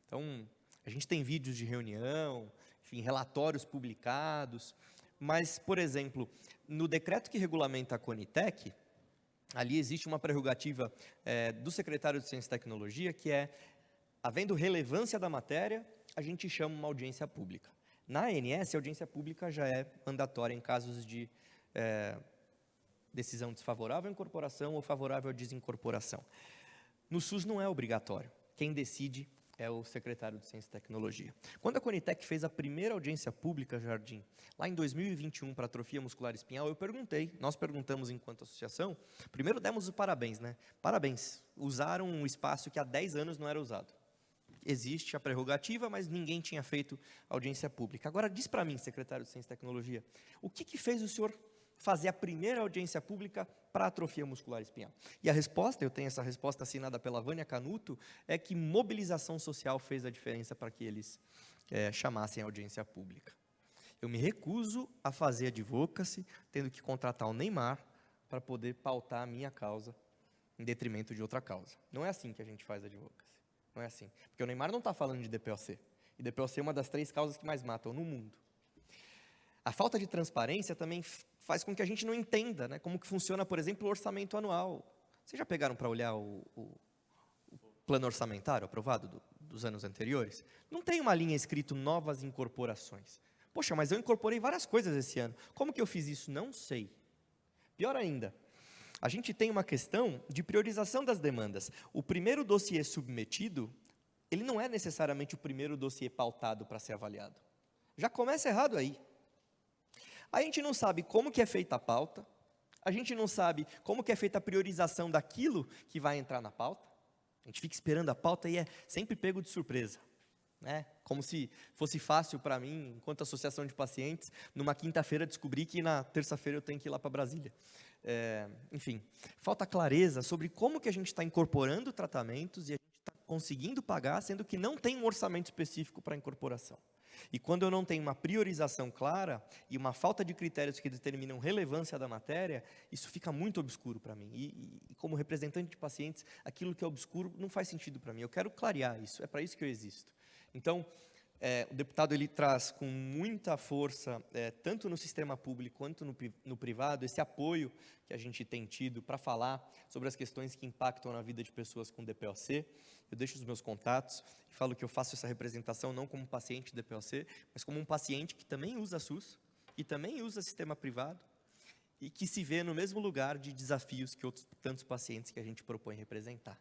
Então, a gente tem vídeos de reunião, enfim, relatórios publicados, mas, por exemplo, no decreto que regulamenta a Conitec, ali existe uma prerrogativa do secretário de Ciência e Tecnologia, que é, havendo relevância da matéria, a gente chama uma audiência pública. Na ANS, a audiência pública já é mandatória em casos de decisão desfavorável à incorporação ou favorável à desincorporação. No SUS não é obrigatório. Quem decide é o secretário de Ciência e Tecnologia. Quando a Conitec fez a primeira audiência pública, Jardim, lá em 2021, para atrofia muscular espinhal, nós perguntamos enquanto associação, primeiro demos os parabéns, né? Parabéns, usaram um espaço que há 10 anos não era usado. Existe a prerrogativa, mas ninguém tinha feito audiência pública. Agora, diz para mim, secretário de Ciência e Tecnologia, o que fez o senhor fazer a primeira audiência pública para atrofia muscular espinhal? E a resposta, eu tenho essa resposta assinada pela Vânia Canuto, é que mobilização social fez a diferença para que eles chamassem a audiência pública. Eu me recuso a fazer advocacy, tendo que contratar o Neymar para poder pautar a minha causa em detrimento de outra causa. Não é assim que a gente faz advocacy. Não é assim. Porque o Neymar não está falando de DPOC. E DPOC é uma das 3 causas que mais matam no mundo. A falta de transparência também faz com que a gente não entenda, né, como que funciona, por exemplo, o orçamento anual. Vocês já pegaram para olhar o plano orçamentário aprovado dos anos anteriores? Não tem uma linha escrito novas incorporações. Poxa, mas eu incorporei várias coisas esse ano. Como que eu fiz isso? Não sei. Pior ainda, a gente tem uma questão de priorização das demandas. O primeiro dossiê submetido, ele não é necessariamente o primeiro dossiê pautado para ser avaliado. Já começa errado aí. A gente não sabe como que é feita a pauta, a gente não sabe como que é feita a priorização daquilo que vai entrar na pauta. A gente fica esperando a pauta e é sempre pego de surpresa, né? Como se fosse fácil para mim, enquanto associação de pacientes, numa quinta-feira descobrir que na terça-feira eu tenho que ir lá para Brasília. Enfim, falta clareza sobre como que a gente está incorporando tratamentos e a gente está conseguindo pagar, sendo que não tem um orçamento específico para incorporação. E quando eu não tenho uma priorização clara e uma falta de critérios que determinam relevância da matéria, isso fica muito obscuro para mim. E como representante de pacientes, aquilo que é obscuro não faz sentido para mim. Eu quero clarear isso, é para isso que eu existo. Então, O deputado ele traz com muita força, tanto no sistema público quanto no privado, esse apoio que a gente tem tido para falar sobre as questões que impactam na vida de pessoas com DPOC. Eu deixo os meus contatos e falo que eu faço essa representação não como paciente de DPOC, mas como um paciente que também usa SUS e também usa sistema privado e que se vê no mesmo lugar de desafios que outros tantos pacientes que a gente propõe representar.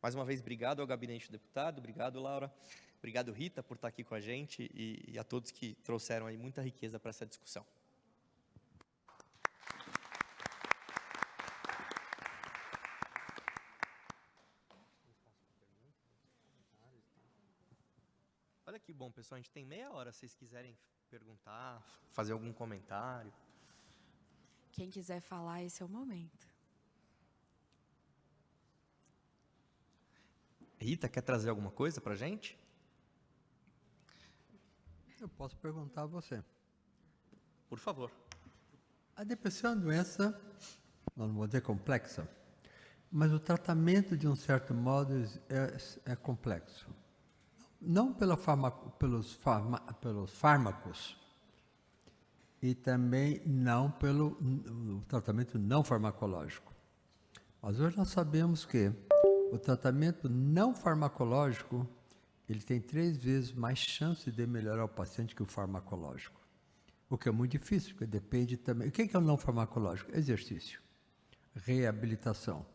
Mais uma vez, obrigado ao gabinete do deputado, obrigado, Laura. Obrigado, Rita, por estar aqui com a gente e a todos que trouxeram aí muita riqueza para essa discussão. Olha que bom, pessoal, a gente tem meia hora, se vocês quiserem perguntar, fazer algum comentário. Quem quiser falar, esse é o momento. Rita, quer trazer alguma coisa para a gente? Eu posso perguntar a você. Por favor. A depressão é uma doença, não vou dizer complexa, mas o tratamento, de um certo modo, é complexo. Não pelos fármacos e também não pelo tratamento não farmacológico. Mas hoje nós sabemos que o tratamento não farmacológico ele tem 3 vezes mais chance de melhorar o paciente que o farmacológico. O que é muito difícil, porque depende também... O que é o não farmacológico? Exercício, reabilitação.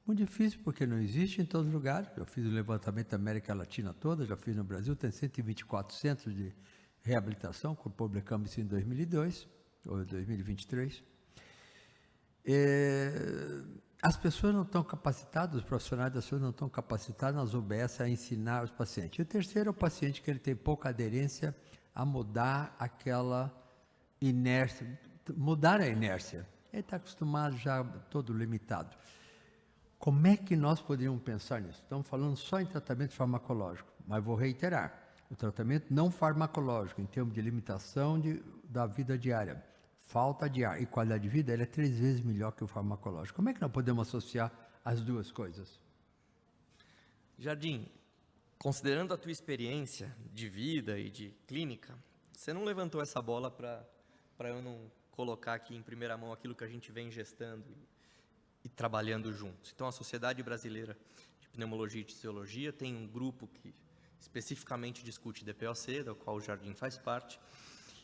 Muito difícil, porque não existe em todos os lugares. Eu fiz o levantamento da América Latina toda, já fiz no Brasil, tem 124 centros de reabilitação, que publicamos isso em 2002, ou 2023. As pessoas não estão capacitadas, os profissionais da saúde não estão capacitados nas UBS a ensinar os pacientes. E o terceiro é o paciente que ele tem pouca aderência a mudar aquela inércia, mudar a inércia. Ele está acostumado já todo limitado. Como é que nós poderíamos pensar nisso? Estamos falando só em tratamento farmacológico, mas vou reiterar, o tratamento não farmacológico, em termos de limitação da vida diária, falta de ar e qualidade de vida, ele é 3 vezes melhor que o farmacológico. Como é que nós podemos associar as duas coisas? Jardim, considerando a tua experiência de vida e de clínica, você não levantou essa bola para eu não colocar aqui em primeira mão aquilo que a gente vem gestando e trabalhando juntos. Então, a Sociedade Brasileira de Pneumologia e Tisiologia tem um grupo que especificamente discute DPOC, do qual o Jardim faz parte,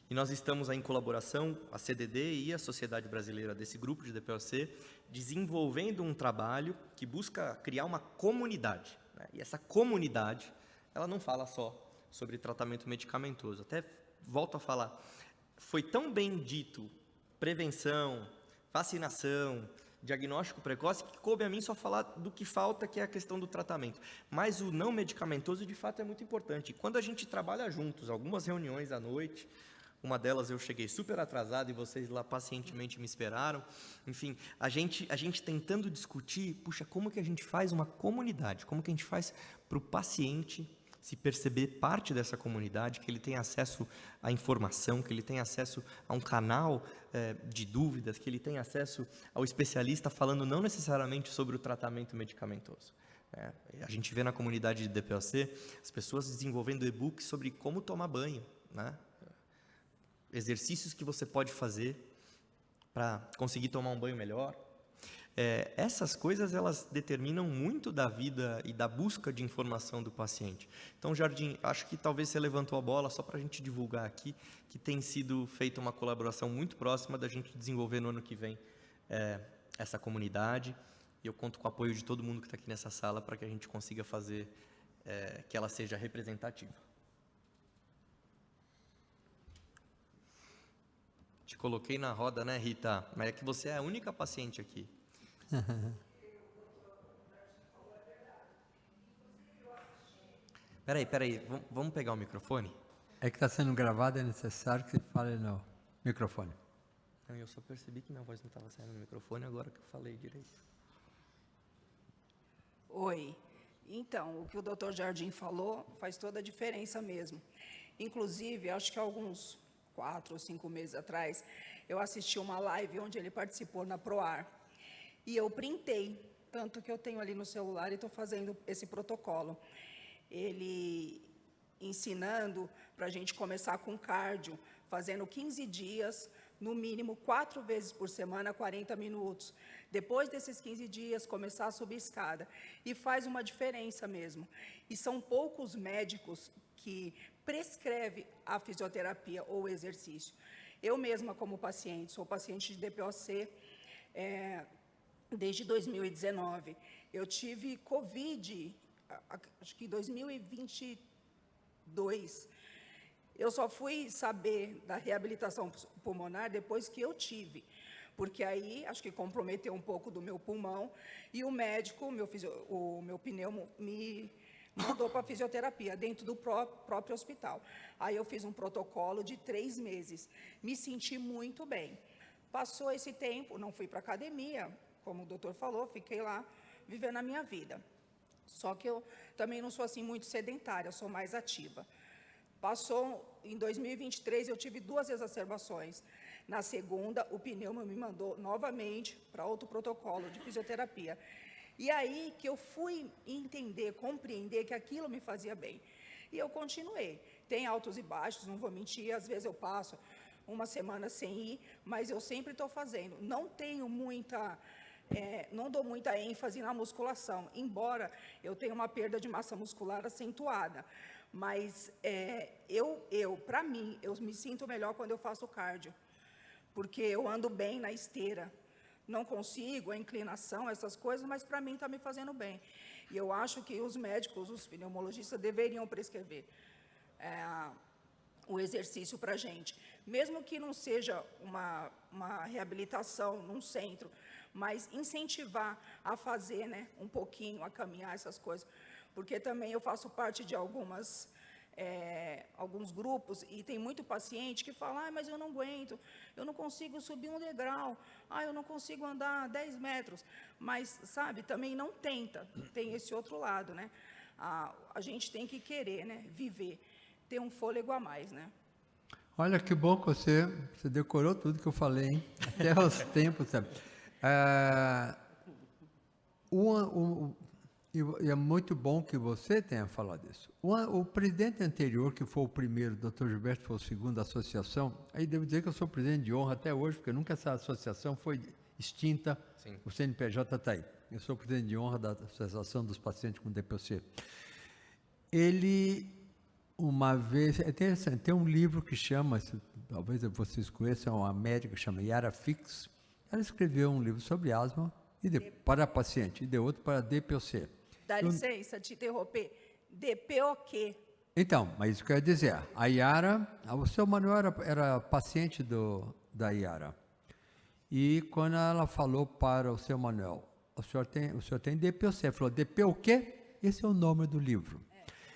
e nós estamos aí em colaboração, a CDD e a Sociedade Brasileira desse grupo de DPOC, desenvolvendo um trabalho que busca criar uma comunidade, né? E essa comunidade, ela não fala só sobre tratamento medicamentoso, até volto a falar, foi tão bem dito prevenção, vacinação, diagnóstico precoce, que coube a mim só falar do que falta, que é a questão do tratamento. Mas o não medicamentoso, de fato, é muito importante. E quando a gente trabalha juntos, algumas reuniões à noite, uma delas eu cheguei super atrasado e vocês lá pacientemente me esperaram. Enfim, a gente tentando discutir, puxa, como que a gente faz uma comunidade? Como que a gente faz para o paciente se perceber parte dessa comunidade, que ele tem acesso à informação, que ele tem acesso a um canal de dúvidas, que ele tem acesso ao especialista falando não necessariamente sobre o tratamento medicamentoso. A gente vê na comunidade de DPOC as pessoas desenvolvendo e-books sobre como tomar banho, né? Exercícios que você pode fazer para conseguir tomar um banho melhor. Essas coisas, elas determinam muito da vida e da busca de informação do paciente. Então, Jardim, acho que talvez você levantou a bola só para a gente divulgar aqui, que tem sido feita uma colaboração muito próxima da gente desenvolver no ano que vem essa comunidade, e eu conto com o apoio de todo mundo que está aqui nessa sala para que a gente consiga fazer que ela seja representativa. Te coloquei na roda, né, Rita? Mas é que você é a única paciente aqui. Peraí, vamos pegar o microfone? É que está sendo gravado, é necessário que você fale no microfone. Não, eu só percebi que minha voz não estava saindo no microfone agora que eu falei direito. Oi. Então, o que o Dr. Jardim falou faz toda a diferença mesmo. Inclusive, acho que alguns 4 ou 5 meses atrás, eu assisti uma live onde ele participou na PROAR. E eu printei, tanto que eu tenho ali no celular e estou fazendo esse protocolo. Ele ensinando para a gente começar com cardio, fazendo 15 dias, no mínimo 4 vezes por semana, 40 minutos. Depois desses 15 dias, começar a subir escada. E faz uma diferença mesmo. E são poucos médicos que prescrevem a fisioterapia ou o exercício. Eu mesma, como paciente, sou paciente de DPOC desde 2019. Eu tive Covid, acho que em 2022. Eu só fui saber da reabilitação pulmonar depois que eu tive, porque aí acho que comprometeu um pouco do meu pulmão e o médico, o meu pneumo, me mandou para fisioterapia dentro do próprio hospital. Aí eu fiz um protocolo de 3 meses, me senti muito bem. Passou esse tempo, não fui para academia, como o doutor falou, fiquei lá vivendo a minha vida. Só que eu também não sou assim muito sedentária, sou mais ativa. Passou, em 2023, eu tive 2 exacerbações. Na segunda, o pneumo me mandou novamente para outro protocolo de fisioterapia. E aí que eu fui entender, compreender que aquilo me fazia bem. E eu continuei. Tem altos e baixos, não vou mentir, às vezes eu passo uma semana sem ir, mas eu sempre estou fazendo. Não tenho não dou muita ênfase na musculação, embora eu tenha uma perda de massa muscular acentuada. Mas para mim, eu me sinto melhor quando eu faço cardio, porque eu ando bem na esteira. Não consigo, a inclinação, essas coisas, mas para mim está me fazendo bem. E eu acho que os médicos, os pneumologistas, deveriam prescrever o exercício para a gente. Mesmo que não seja uma reabilitação num centro, mas incentivar a fazer, né, um pouquinho, a caminhar, essas coisas. Porque também eu faço parte de alguns grupos e tem muito paciente que fala, mas eu não aguento, eu não consigo subir um degrau, eu não consigo andar 10 metros. Mas, sabe, também não tenta, tem esse outro lado, né? A gente tem que querer, né, viver, ter um fôlego a mais, né? Olha que bom que você decorou tudo que eu falei, hein? Até os tempos, sabe? E é muito bom que você tenha falado isso. O presidente anterior, que foi o primeiro, o Dr. Gilberto, foi o segundo da associação, aí devo dizer que eu sou presidente de honra até hoje, porque nunca essa associação foi extinta. Sim. O CNPJ está aí. Eu sou presidente de honra da Associação dos Pacientes com DPOC. Ele, uma vez, é interessante, tem um livro que chama, talvez vocês conheçam, uma médica que chama Yara Fix. Ela escreveu um livro sobre asma para paciente e deu outro para DPOC. Dá licença te interromper. DPOQ. Então, mas isso que eu ia dizer. A Yara, o seu Manuel era paciente da Yara. E quando ela falou para o seu Manuel, o senhor tem DPOC, ele falou, DP o quê? Esse é o nome do livro.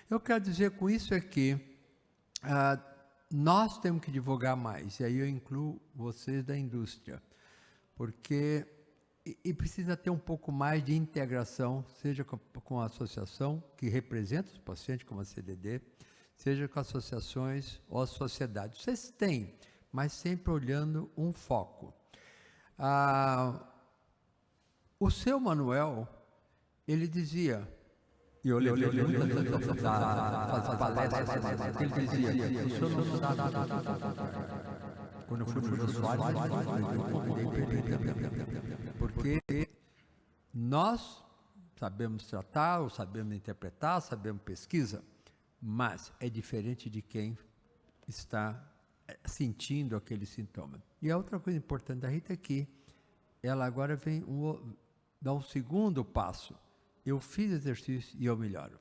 Eu quero dizer com isso é que nós temos que divulgar mais, e aí eu incluo vocês da indústria, porque precisa ter um pouco mais de integração, seja com a associação que representa os pacientes, como a CDD, seja com associações ou a sociedade. Vocês têm, mas sempre olhando um foco. O seu Manuel, ele dizia, e eu levei muitas palestras, ele dizia, o senhor não sabe. Quando eu fui no Jô Soares, eu convidei para ele também. Porque nós sabemos tratar, ou sabemos interpretar, sabemos pesquisa, mas é diferente de quem está sentindo aquele sintoma. E a outra coisa importante da Rita é que ela agora vem dar um segundo passo. Eu fiz exercício e eu melhoro.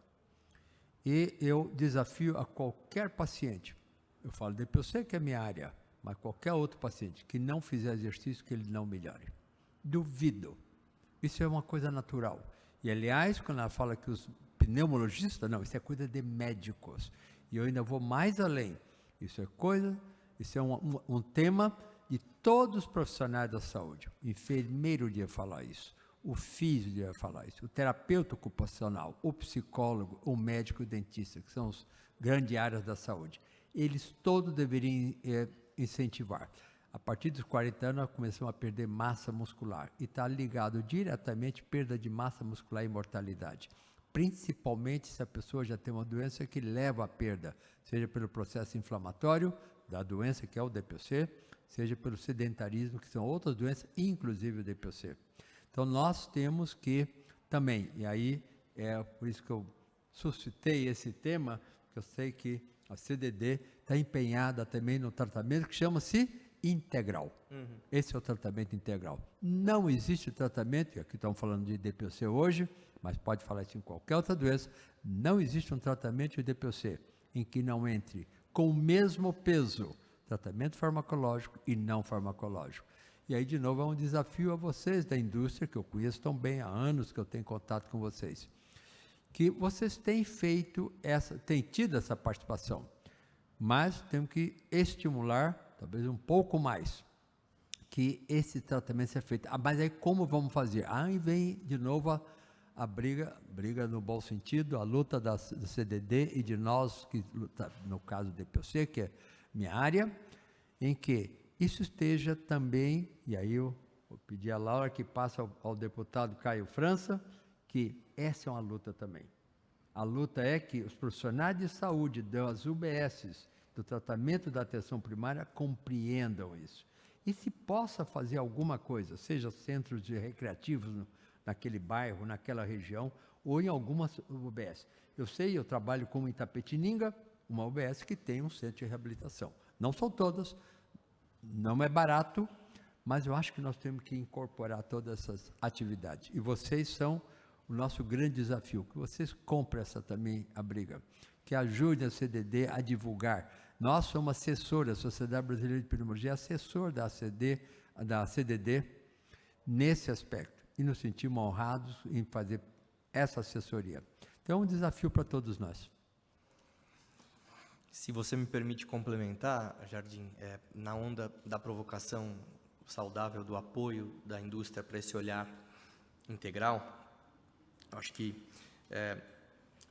E eu desafio a qualquer paciente, eu falo, eu sei que é minha área, mas qualquer outro paciente que não fizer exercício, que ele não melhore. Duvido. Isso é uma coisa natural. E, aliás, quando ela fala que os pneumologistas, não, isso é coisa de médicos. E eu ainda vou mais além. Isso é um tema de todos os profissionais da saúde. O enfermeiro devia falar isso. O físico devia falar isso. O terapeuta ocupacional, o psicólogo, o médico e o dentista, que são as grandes áreas da saúde. Eles todos deveriam incentivar. A partir dos 40 anos, nós começamos a perder massa muscular. E está ligado diretamente à perda de massa muscular e mortalidade. principalmente se a pessoa já tem uma doença que leva à perda, seja pelo processo inflamatório da doença, que é o DPOC, seja pelo sedentarismo, que são outras doenças, inclusive o DPOC. Então, nós temos que também, e aí é por isso que eu suscitei esse tema, que eu sei que a CDD está empenhada também no tratamento que chama-se integral. Esse é o tratamento integral. Não existe tratamento, e aqui estamos falando de DPOC hoje, mas pode falar isso em qualquer outra doença, não existe um tratamento de DPOC em que não entre com o mesmo peso tratamento farmacológico e não farmacológico. E aí, de novo, é um desafio a vocês da indústria, que eu conheço tão bem há anos que eu tenho contato com vocês, que vocês têm têm tido essa participação, mas temos que estimular, talvez um pouco mais, que esse tratamento seja feito. Mas aí como vamos fazer? Aí vem de novo a briga no bom sentido, a luta da CDD e de nós, que no caso do DPOC, que é minha área, em que isso esteja também, e aí eu vou pedir a Laura que passe ao deputado Caio França, que essa é uma luta também. A luta é que os profissionais de saúde das UBSs, do tratamento da atenção primária, compreendam isso. E se possa fazer alguma coisa, seja centros recreativos naquele bairro, naquela região, ou em algumas UBS. Eu trabalho como em Itapetininga, uma UBS que tem um centro de reabilitação. Não são todas, não é barato, mas eu acho que nós temos que incorporar todas essas atividades. E vocês são o nosso grande desafio, que vocês comprem essa também a briga, que ajudem a CDD a divulgar. Nós somos assessores, a Sociedade Brasileira de Pneumologia é assessor da CDD nesse aspecto, e nos sentimos honrados em fazer essa assessoria. Então, é um desafio para todos nós. Se você me permite complementar, Jardim, na onda da provocação saudável, do apoio da indústria para esse olhar integral, acho que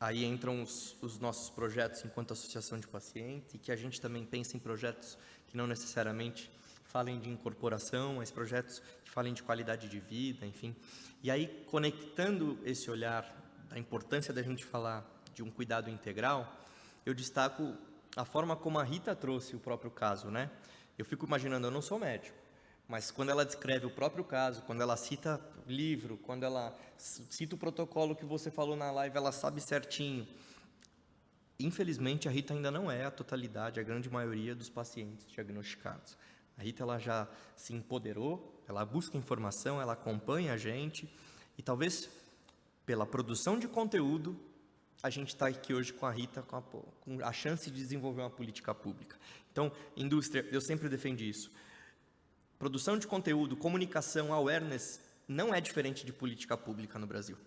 aí entram os nossos projetos enquanto associação de pacientes, e que a gente também pensa em projetos que não necessariamente falem de incorporação, mas projetos que falem de qualidade de vida, enfim. E aí, conectando esse olhar da importância da gente falar de um cuidado integral, eu destaco a forma como a Rita trouxe o próprio caso, né? Eu fico imaginando, eu não sou médico, mas quando ela descreve o próprio caso, quando ela cita o livro, quando ela cita o protocolo que você falou na live, ela sabe certinho. Infelizmente, a Rita ainda não é a totalidade, a grande maioria dos pacientes diagnosticados. A Rita, ela já se empoderou, ela busca informação, ela acompanha a gente, e talvez pela produção de conteúdo, a gente está aqui hoje com a Rita, com a chance de desenvolver uma política pública. Então, indústria, eu sempre defendi isso. Produção de conteúdo, comunicação, awareness, não é diferente de política pública no Brasil.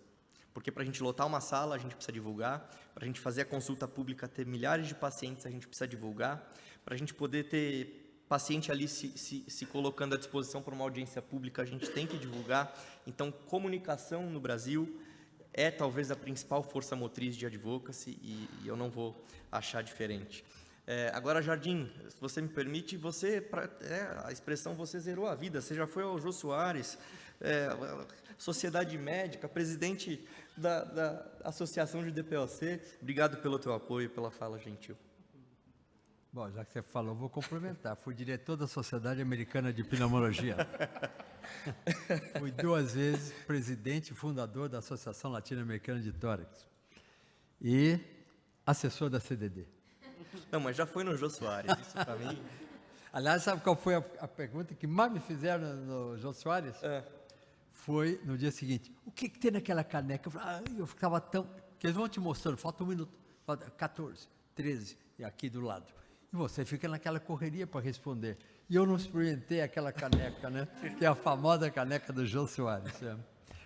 Porque para a gente lotar uma sala, a gente precisa divulgar, para a gente fazer a consulta pública, ter milhares de pacientes, a gente precisa divulgar, para a gente poder ter paciente ali se colocando à disposição para uma audiência pública, a gente tem que divulgar. Então, comunicação no Brasil é talvez a principal força motriz de advocacy, e eu não vou achar diferente. Agora, Jardim, se você me permite, a expressão você zerou a vida, você já foi ao Jô Soares, Sociedade Médica, presidente da Associação de DPOC, obrigado pelo teu apoio e pela fala gentil. Bom, já que você falou, vou complementar. Fui diretor da Sociedade Americana de Pneumologia. Fui 2 vezes presidente e fundador da Associação Latino-Americana de Tórax. E assessor da CDD. Não, mas já foi no Jô Soares, isso para mim... Aliás, sabe qual foi a pergunta que mais me fizeram no Jô Soares? Foi no dia seguinte. O que tem naquela caneca? Eu ficava tão... Que eles vão te mostrando, falta 1 minuto, falta 14, 13, e aqui do lado. E você fica naquela correria para responder. E eu não experimentei aquela caneca, né? Que é a famosa caneca do Jô Soares.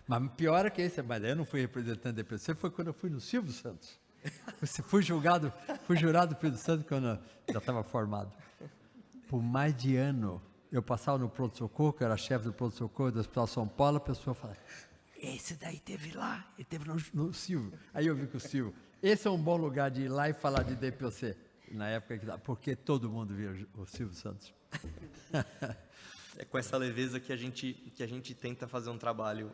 Mas pior é que esse, mas eu não fui representante da DPC, foi quando eu fui no Silvio Santos. Fui jurado pelo Santos quando eu já estava formado. Por mais de ano, eu passava no pronto-socorro, que eu era chefe do pronto-socorro do Hospital São Paulo, a pessoa falava, esse daí teve lá, ele teve no Silvio. Aí eu vi que o Silvio, esse é um bom lugar de ir lá e falar de DPOC. Na época, porque todo mundo via o Silvio Santos. É com essa leveza que a gente tenta fazer um trabalho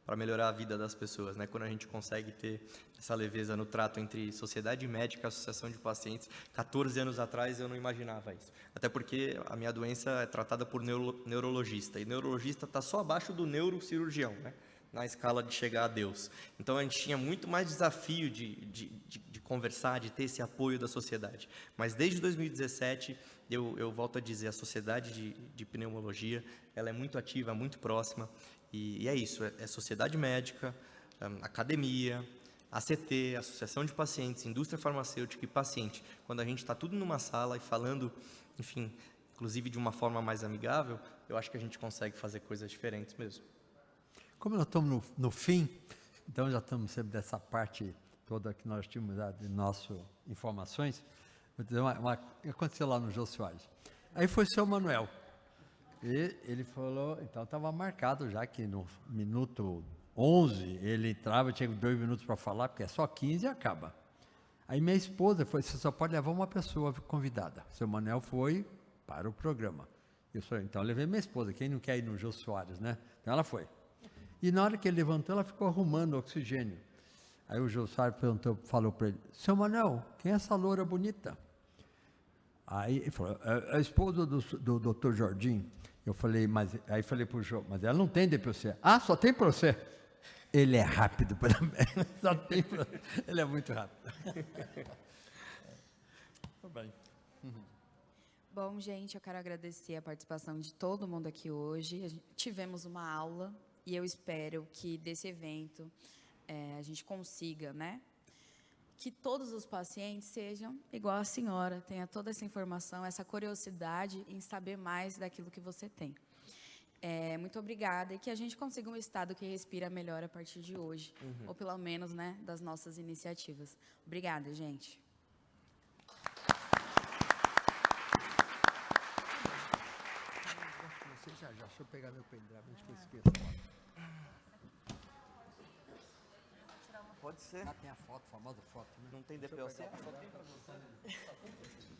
para melhorar a vida das pessoas, né? Quando a gente consegue ter essa leveza no trato entre sociedade médica e associação de pacientes. 14 anos atrás eu não imaginava isso. Até porque a minha doença é tratada por neurologista, e neurologista está só abaixo do neurocirurgião, né? Na escala de chegar a Deus. Então a gente tinha muito mais desafio de conversar, de ter esse apoio da sociedade. Mas desde 2017, eu volto a dizer, a sociedade de pneumologia, ela é muito ativa, muito próxima. E é isso, é sociedade médica, academia, ACT, Associação de Pacientes, indústria farmacêutica e paciente. Quando a gente está tudo numa sala e falando, enfim, inclusive de uma forma mais amigável, eu acho que a gente consegue fazer coisas diferentes mesmo. Como nós estamos no fim, então já estamos sempre dessa parte toda que nós tínhamos de nossas informações, vou dizer aconteceu lá no Jô Soares. Aí foi o seu Manuel. E ele falou, então estava marcado já que no minuto 11 ele entrava, tinha 2 minutos para falar, porque é só 15 e acaba. Aí minha esposa foi, você só pode levar uma pessoa convidada. O seu Manuel foi para o programa. Então eu levei minha esposa, quem não quer ir no Jô Soares, né? Então ela foi. E na hora que ele levantou, ela ficou arrumando oxigênio. Aí o Jô Soares falou para ele, seu Manuel, quem é essa loura bonita? Aí ele falou, é a esposa do Dr. Jordim. Eu falei, aí falei para o Jô, mas ela não tem DPOC. Ah, só tem para você? Ele é rápido para mim. Só tem para ele é muito rápido. Tudo bem. Bom, gente, eu quero agradecer a participação de todo mundo aqui hoje. Tivemos uma aula e eu espero que desse evento a gente consiga, né? Que todos os pacientes sejam igual a senhora, tenha toda essa informação, essa curiosidade em saber mais daquilo que você tem. Muito obrigada e que a gente consiga um estado que respira melhor a partir de hoje, ou pelo menos, né, das nossas iniciativas. Obrigada, gente. Deixa eu pegar meu pendrive antes que eu esqueça. Pode ser. Tem a foto, a famosa foto. Né? Não tem DPOC? Só tem para você.